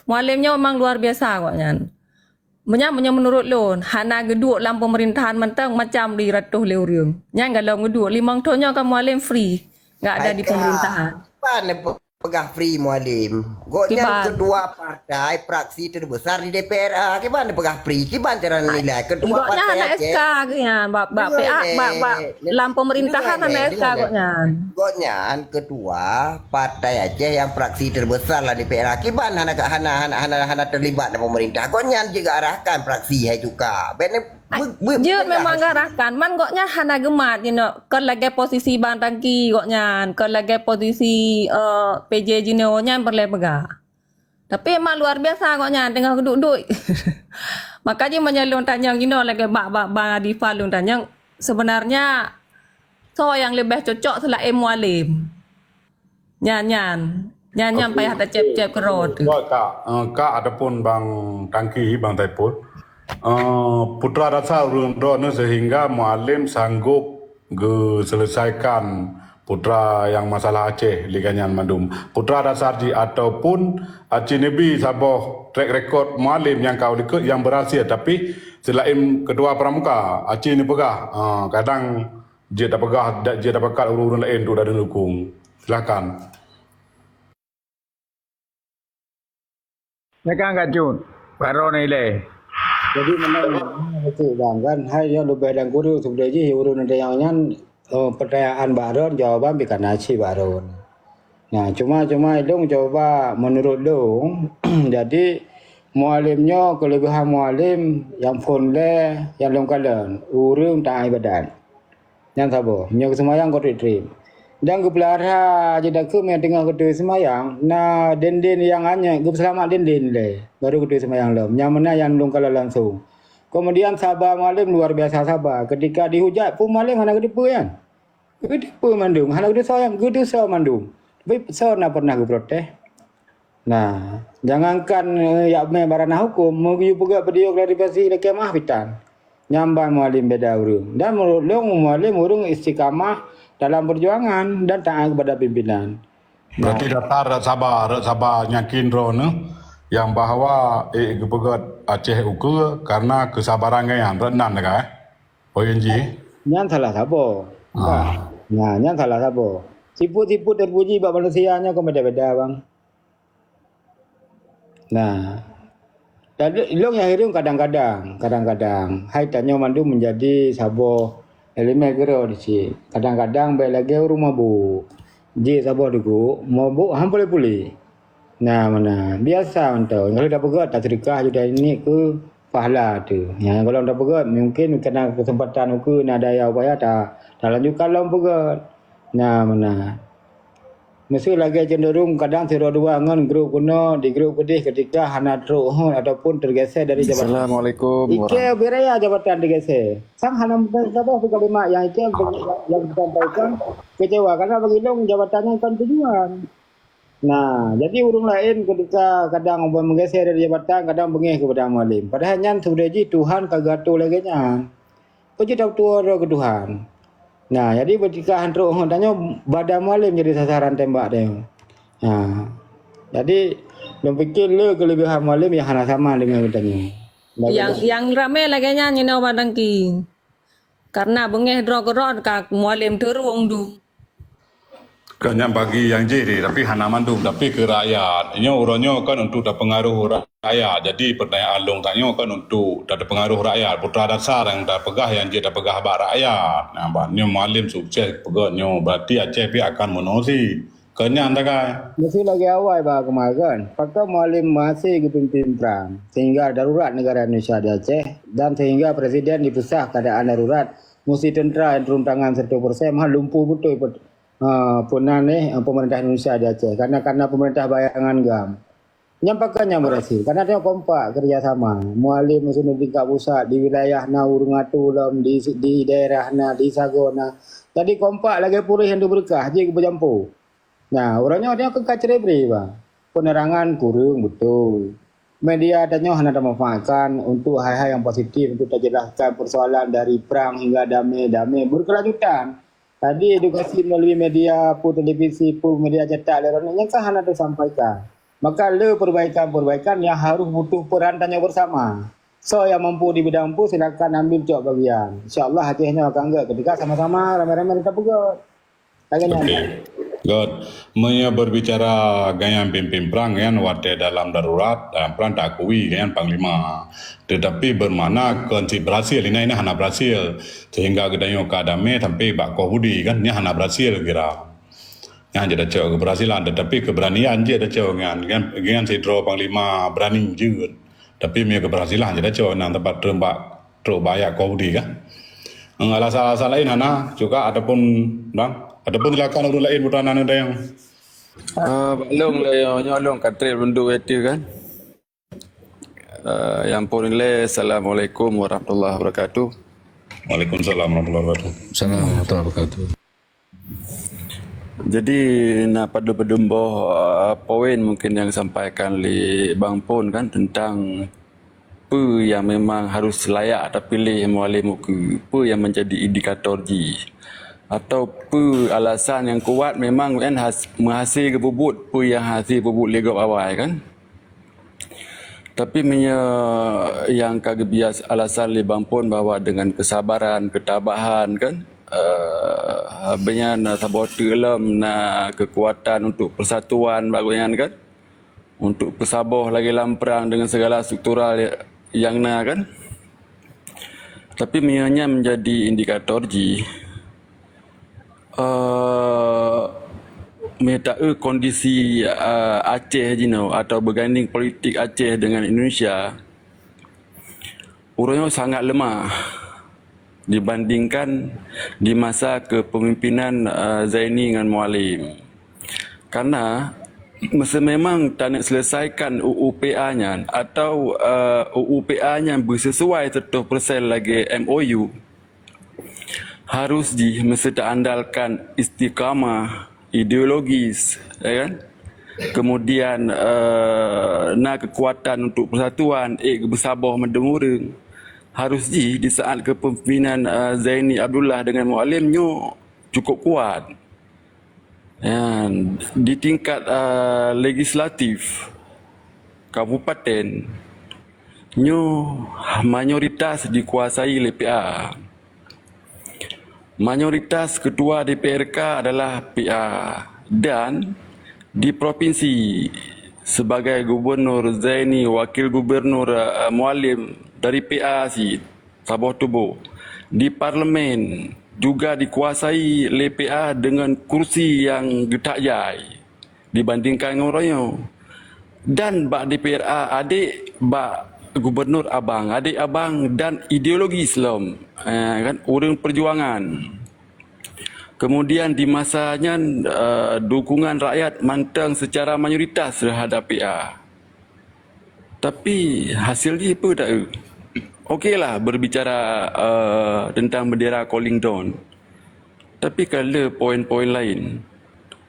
Speaker 5: mualimnya memang luar biasa kok nyan. Menurut lon, hana geduk dalam pemerintahan mentang macam di ratuh leuriung. Yang kalau geduk, limang tahunnya kan mualim free. Nggak ada di pemerintahan.
Speaker 8: Mana pegang free Mualim? Goknya kedua partai praksi terbesar di DPR. Gimana pegang free? Gimana cara nilai? Kedua
Speaker 5: Goknya
Speaker 8: partai
Speaker 5: anak SK goknya, bak PA, bak dalam pemerintahan anak SK goknya.
Speaker 8: Goknya kedua partai Aceh yang praksi terbesar lah DPR. Gimana hana terlibat dalam pemerintah? Goknya juga arahkan praksi hai juga.
Speaker 5: Dia memang garahkan, man goknya hana gemat, kan lagi posisi bantangki goknya, kan lagi posisi PJ Jineo-nya perle pegah. Tapi emang luar biasa goknya, tengah duduk. Makanya menyalun tanya gino lagi bak di falun tanya sebenarnya so yang lebih cocok selain Mualim. Nyanyan payah tak cep kerot.
Speaker 2: Kak ataupun Bang Tangki, Bang Taipul. Putra dasar urun sehingga Mualim sanggup selesaikan putra yang masalah Aceh Liganyan Mandum. Putra dasar ji ataupun Aceh Nebi Sabah track record Mualim yang kau ikut yang berhasil, tapi selain kedua pramuka Aceh ni pegah. Kadang dia tak pegah, dia tak pekat urun lain tu dah dukung. Silakan.
Speaker 6: Mereka enggak Jun. Baru nilai.
Speaker 3: Jadi memang betul bang kan, hai yang lebih dan guru sebenarnya urun ada yang pertanyaan baron jawaban bukan nasi baron. Nah cuma ilung coba menurut dong. Jadi mualimnya kelebihan mualim yang fonle yang longkalan urung tak ibadan. Yang sabo, nyak semayang kau terima. Dan kepelihara jadi aku yang tengah kedua semayang, na den yang hanya gue selamat den le, baru kedua semayang lom. Yang mana yang longkalan langsung. Kemudian sabar mualim luar biasa sabar. Ketika dihujat pun mualim hana gede kan. Gede mandung, hana gede sayang, gede so mandung. Tapi so na pernah gue protes. Nah, jangankan ya me barana hukum, mau gue juga beliau klarifikasi dekat mah pitan. Nyambang mualim beda urung. Dan menurut long mualim urung istiqamah dalam perjuangan dan taat kepada pimpinan.
Speaker 2: Berarti datar sabar yakin rono yang bahwa kepegat Aceh uku karena kesabarannya yang rendah kan? ONG.
Speaker 3: Nyan salah sabo. Nah, nyan salah sabo. Tipu-tipu terpuji bab manusianya kok beda-beda bang. Nah, dan long yang itu kadang-kadang hai tanya mandu menjadi sabo elemen gero di sini. Kadang-kadang baik lagi rumah bu. Ji sabo dugu mau bu hampir pulih. Nah mana biasa untuk kalau dah pegat tak sedekah juga ini ke pahala tu. Ya kalau dah pegat mungkin kena kesempatan ke nak daya upaya tak lanjutkan lah pegat. Nah mana mesti lagi cenderung kadang siro dua ngan grup kuno di grup pedih ketika hana teruk ataupun tergeser dari jabatan.
Speaker 9: Assalamualaikum.
Speaker 3: Ike beraya jabatan digeser. Sang hana apa lima yang itu yang disampaikan kecewa karena begitu jabatannya kan tujuan. Nah, jadi urung lain ketika kadang menggeser dari jabatan, kadang bengih kepada mualim. Padahal nyan sebenarnya Tuhan kagatu lagi nyan. Kau jadi tua ke Tuhan. Nah, jadi ketika hantruk tanya badan mualim jadi sasaran tembak dia. Nah, jadi dia fikir le kelebihan mualim yang hana sama dengan katanya.
Speaker 5: Yang rame lagi nyanyi no badang ki. Karena bengeh drog-drog kak mualim terung du.
Speaker 2: Kanya bagi yang jadi tapi hanaman tu tapi ke rakyat. Ini urangnya kan untuk dah pengaruh rakyat. Jadi pertanyaan long tanya kan untuk dah pengaruh rakyat. Putra dasar yang dah pegah yang dia dah pegah bak rakyat. Nah, baknya mualim sukses pegahnya berarti Aceh pi akan monosi. Kanya anda kan?
Speaker 3: Mesti lagi awal bah kemarin. Pakai mualim masih kepimpin perang sehingga darurat negara Indonesia di Aceh dan sehingga presiden dipisah keadaan darurat. Mesti tentera yang turun tangan 100% mah lumpuh betul punan pemerintah Indonesia di Aceh karena pemerintah bayangan GAM. Nyampakannya berhasil karena dia kompak kerjasama. Mualim musuh tingkat pusat di wilayah Naur Ngatulam di daerah di Sagona. Tadi kompak lagi purih yang berkah je bercampur. Nah, orangnya dia kekal cerebri bang. Penerangan kurang betul. Media adanya hanya memanfaatkan untuk hal-hal yang positif untuk terjelaskan persoalan dari perang hingga damai berkelanjutan. Tadi edukasi melalui media, televisi, media cetak, yang kan hanya disampaikan. Maka perbaikan yang harus butuh peran tanya bersama. So yang mampu di bidang pun silakan ambil jawab bagian. InsyaAllah Acehnya akan enggak ketika sama-sama ramai-ramai kita pegot.
Speaker 2: Okay. God, Maya berbicara gaya pimpin perang kan wate dalam darurat dan perang tak akui kan panglima. Tetapi bermakna kunci berhasil ini hanya berhasil sehingga gedanyo kadame sampai bak kohudi kan ini hanya berhasil kira. Yang jadi cewek keberhasilan tetapi keberanian je ada cewek kan sidro panglima berani juga. Tapi Maya keberhasilan jadi cewek nang tempat terbayak kohudi kan. Alasan-alasan lain hana juga ataupun bang ataupun silakan orang lain putaran ada yang
Speaker 9: Balong lah yang nyolong katril bendu itu kan. Yang pun nilai Assalamualaikum warahmatullahi wabarakatuh.
Speaker 2: Waalaikumsalam warahmatullahi wabarakatuh.
Speaker 7: Assalamualaikum warahmatullahi wabarakatuh.
Speaker 9: Jadi nak pada poin mungkin yang sampaikan oleh Bang Pon kan tentang apa yang memang harus layak atau pilih mualim muka, apa yang menjadi indikator G. Atau apa alasan yang kuat memang kan menghasil ke bubut apa yang hasil bubut legap awal kan. Tapi yang kagak bias alasan li Bang Pon bahawa dengan kesabaran, ketabahan kan banyak nak saboter lam nak kekuatan untuk persatuan bagian kan. Untuk bersabar lagi dalam perang dengan segala struktural yang nak kan. Tapi menjadi indikator G. Kondisi Aceh atau berganding politik Aceh dengan Indonesia urangnya sangat lemah dibandingkan di masa kepemimpinan Zaini dengan Mualim. Karena memang tak nak selesaikan UUPA-nya atau UUPA-nya bersesuai 100% lagi MOU, harus mesti andalkan istiqamah ideologis, ya kan? Kemudian nak kekuatan untuk persatuan, bersabar mendengurung. Harus di saat kepemimpinan Zaini Abdullah dengan Mualimnya cukup kuat. Dan di tingkat legislatif kabupaten mayoritas dikuasai oleh PA. Mayoritas ketua DPRK adalah PA dan di provinsi sebagai gubernur Zaini, wakil gubernur Mualim dari PA Sabah Tubuh. Di parlimen juga dikuasai oleh PA dengan kursi yang getak jai dibandingkan dengan orangnya. Dan bak DPRA adik bak gubernur abang, adik abang dan ideologi Islam, kan orang perjuangan. Kemudian di masanya dukungan rakyat mantang secara mayoritas terhadap PA. Tapi hasilnya apa tak? Okeylah berbicara tentang bendera calling down. Tapi kalau poin-poin lain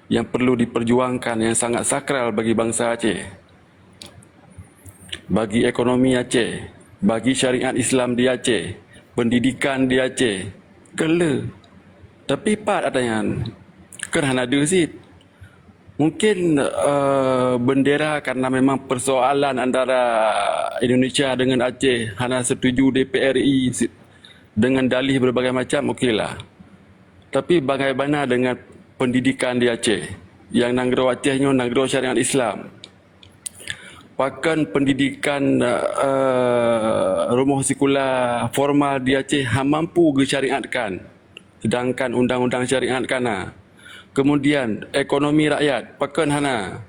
Speaker 9: yang perlu diperjuangkan yang sangat sakral bagi bangsa Aceh, bagi ekonomi Aceh, bagi syariat Islam di Aceh, pendidikan di Aceh, kalau Tapi part adanya kan ada sih. Mungkin bendera karena memang persoalan antara Indonesia dengan Aceh hana setuju DPRI dengan dalih berbagai macam, okeylah. Tapi bagaimana dengan pendidikan di Aceh? Yang nanggro Acehnya nanggro syariat Islam. Bahkan pendidikan rumah sekolah formal di Aceh mampu syariatkan. Sedangkan undang-undang syariatkan. Kemudian ekonomi rakyat, pakan hana.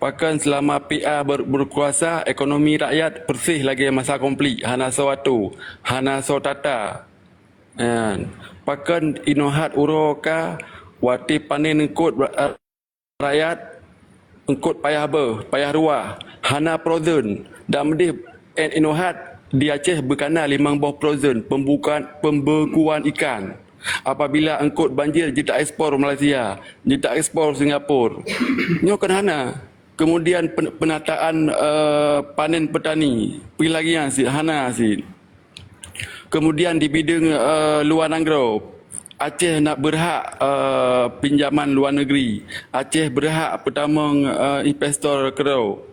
Speaker 9: Pakan selama PA berkuasa, ekonomi rakyat bersih lagi masa komplit. Hana sewatu, hana sotata. Pakan inohat uroka, wati panen engkut rakyat, engkut payah ruah. Hana frozen. Dan medih inohat di Aceh berkana 5 buah frozen, pembekuan ikan. Apabila engkut banjir, kita ekspor Malaysia, kita ekspor Singapura. Nyo kan hana. Kemudian penataan panen petani, pergi lagi yang si hana si. Kemudian di bidang luar nanggro, Aceh nak berhak pinjaman luar negeri. Aceh berhak pertama investor kerau.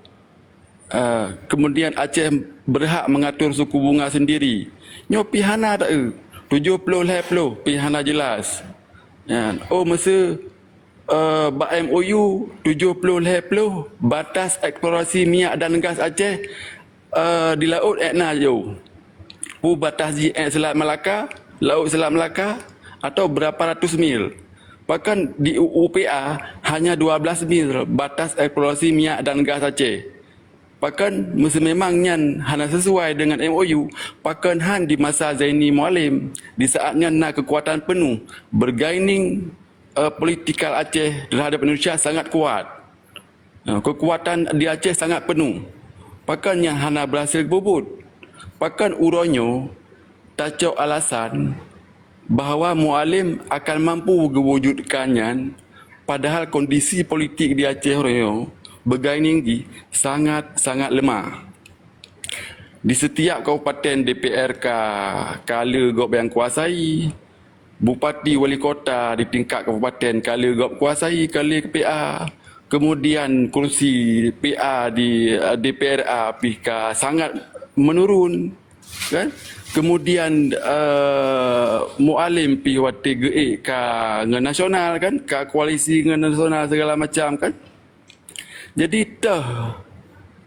Speaker 9: Kemudian Aceh berhak mengatur suku bunga sendiri. Nyo pihana tak 70 pihana jelas. Masa MOU 70 batas eksplorasi minyak dan gas Aceh di laut Etna jauh. Batas Selat Melaka, laut Selat Melaka atau berapa ratus mil. Bahkan di UPA hanya 12 mil batas eksplorasi minyak dan gas Aceh. Bahkan memangnya hanya sesuai dengan MOU. Bahkan di masa Zaini Mualim, di saatnya nak kekuatan penuh, bergaining politikal Aceh terhadap Indonesia sangat kuat. Kekuatan di Aceh sangat penuh. Bahkan yang hana berhasil bobot. Bahkan uronyo tacok alasan bahawa Mualim akan mampu mewujudkannya, padahal kondisi politik di Aceh uronyo bergaining sangat lemah. Di setiap kabupaten DPRK kala GOP yang kuasai, bupati wali kota di tingkat kabupaten kala GOP kuasai kala PA, kemudian kursi PA di DPRA PK sangat menurun, kan? Kemudian Mualim pi wati geik ka nasional, kan, ka koalisi nasional segala macam, kan. Jadi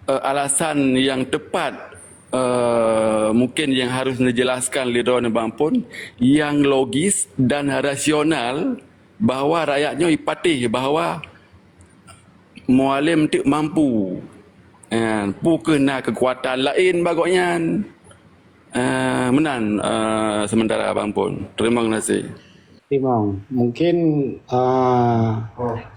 Speaker 9: alasan yang tepat mungkin yang harus dijelaskan oleh Bang Pon, yang logis dan rasional, bahawa rakyatnya ipatih bahawa Mualim tu mampu kena kekuatan lain bagoknya menan sementara Bang Pon. Terima kasih.
Speaker 3: Mungkin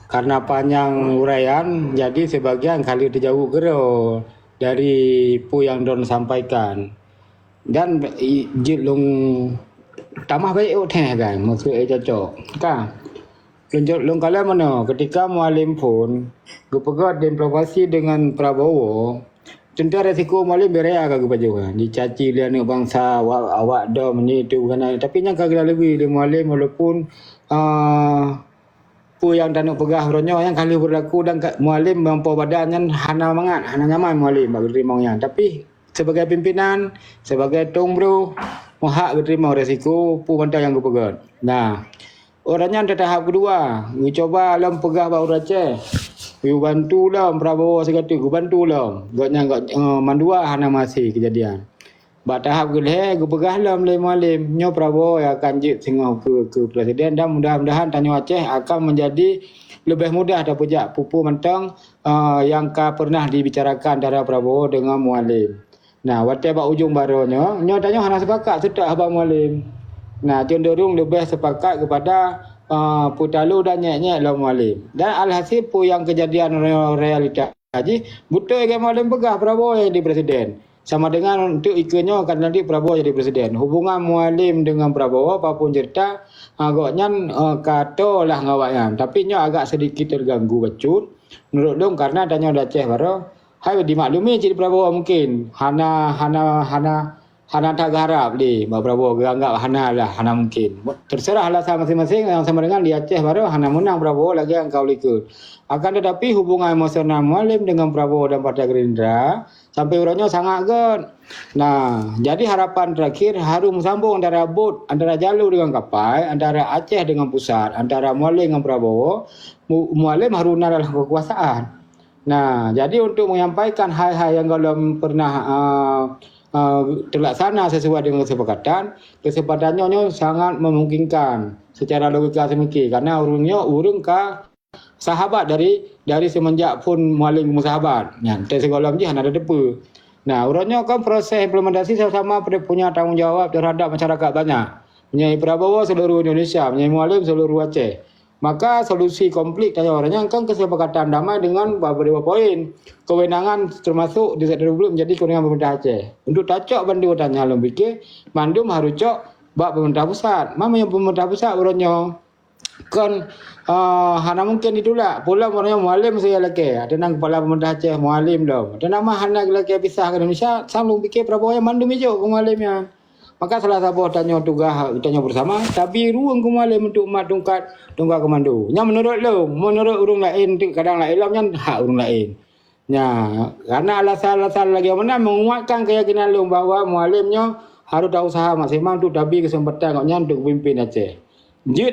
Speaker 3: karena panjang uraian, jadi sebagian kali dijauh gero dari pu yang Don sampaikan. Dan jilung tamah baik teh kan, maksud cocok. Kan? Long kala mana ketika Mualim pun gepegat diplomasi dengan Prabowo, tentu resiko Mualim berea kagak baju kan. Dicaci dia anak bangsa awak dom ni tu kan. Tapi yang kagak lebih di Mualim walaupun pu yang tanuk pegah ronyo yang kali berlaku dan Mualim mampu badannya hana mangat, hana nyaman Mualim bagi terimanya. Tapi sebagai pimpinan, sebagai tung bro, mohak berterima resiko pu bantai yang gepegat. Nah, orangnya tahap kedua, coba alam pegah bau Aceh. You bantu lah Prabowo sekata, you bantu lah. Gaknya mandua hana masih kejadian. Ba tahap kedua, you pegah lah mulai Mualim. Nyo Prabowo yang akan jit singgah ke presiden, dan mudah-mudahan Tanjung Aceh akan menjadi lebih mudah ada pejak pupu mentang yang pernah dibicarakan antara Prabowo dengan Mualim. Nah, waktu ba ujung barunya, nyo Tanjung hana sepakat setak abang Mualim. Nah, cenderung lebih sepakat kepada Putalu dan nyek-nyek lah Mualim. Dan alhasil pu yang kejadian realita haji, betul yang Mualim pegah Prabowo yang jadi presiden. Sama dengan untuk ikannya akan nanti Prabowo jadi presiden. Hubungan Mualim dengan Prabowo apapun cerita, agaknya kata lah ngawaknya. Tapi nya agak sedikit terganggu becut. Menurut dong karena adanya Aceh baru, hai dimaklumi jadi Prabowo mungkin. Hana Hana tak garap di Mbak Prabowo anggap Hana lah, Hana mungkin. Terserah alasan masing-masing yang sama dengan di Aceh baru Hana menang Prabowo lagi yang kau ikut. Akan tetapi hubungan emosional Mualim dengan Prabowo dan Partai Gerindra sampai urangnya sangat good. Nah, jadi harapan terakhir harus sambung antara bot, antara jalur dengan Kapai, antara Aceh dengan pusat, antara Mualim dengan Prabowo. Mualim harus dalam kekuasaan. Nah, jadi untuk menyampaikan hal-hal yang belum pernah terlaksana sesuai dengan kesempatannya sangat memungkinkan secara logika semiki karena urung ka sahabat dari semenjak pun Mualim sahabat. Ya, segala macam ada depa. Nah, urangnya kan proses implementasi sama-sama punya tanggungjawab terhadap masyarakat banyak. Menyai Prabowo seluruh Indonesia, menyai Mualim seluruh Aceh. Maka solusi konflik tanya orangnya kan kesepakatan damai dengan beberapa poin. Kewenangan termasuk di sektor dulu menjadi kewenangan pemerintah Aceh. Untuk tacok bandu tanya lebih ke mandum harus cok bak pemerintah pusat. Mama yang pemerintah pusat orangnya kan hana mungkin itulah. Pula orangnya Mualim saya lagi. Ada nang kepala pemerintah Aceh Mualim dah. Dan nama hana lagi pisah ke Indonesia sambil fikir Prabowo yang mandum hijau ke Mualimnya. Maka salah satu tanya tugas tanya bersama tapi ruang Mualim untuk mat tungkat komando. Nya menurut urung lain kadang lain lamnya hak urung lain. Ya, karena alasan-alasan lagi mana menguatkan keyakinan lu bahwa Mualimnya harus dah usaha maksimal untuk dabi kesempatan koknya untuk pimpin Aceh.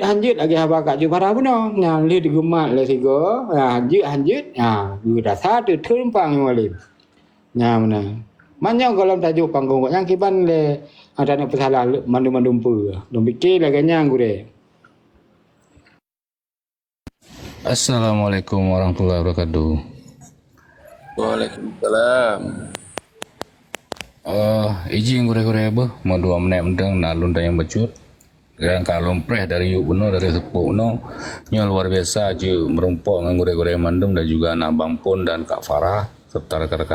Speaker 3: Hanjut lagi haba kat jubara benar. Nya li digemat le sigo. Ya, hanjut. Ya, rasa tu tumpang Mualim. Ya, mana. Mana kalau tajuk panggung yang kiban le ada nak pesalah mandu-mandum pu. Dom fikir lagi nyang gure.
Speaker 7: Assalamualaikum warahmatullahi wabarakatuh.
Speaker 9: Waalaikumsalam.
Speaker 7: Izin gure-gure apa? Mau 2 menit mendeng nak lunda yang becut. Yang kalau preh dari yuk beno dari sepuk no. Nya luar biasa je merumpok dengan gure-gure mandum dan juga anak Bang Pon dan Kak Farah serta rekan-rekan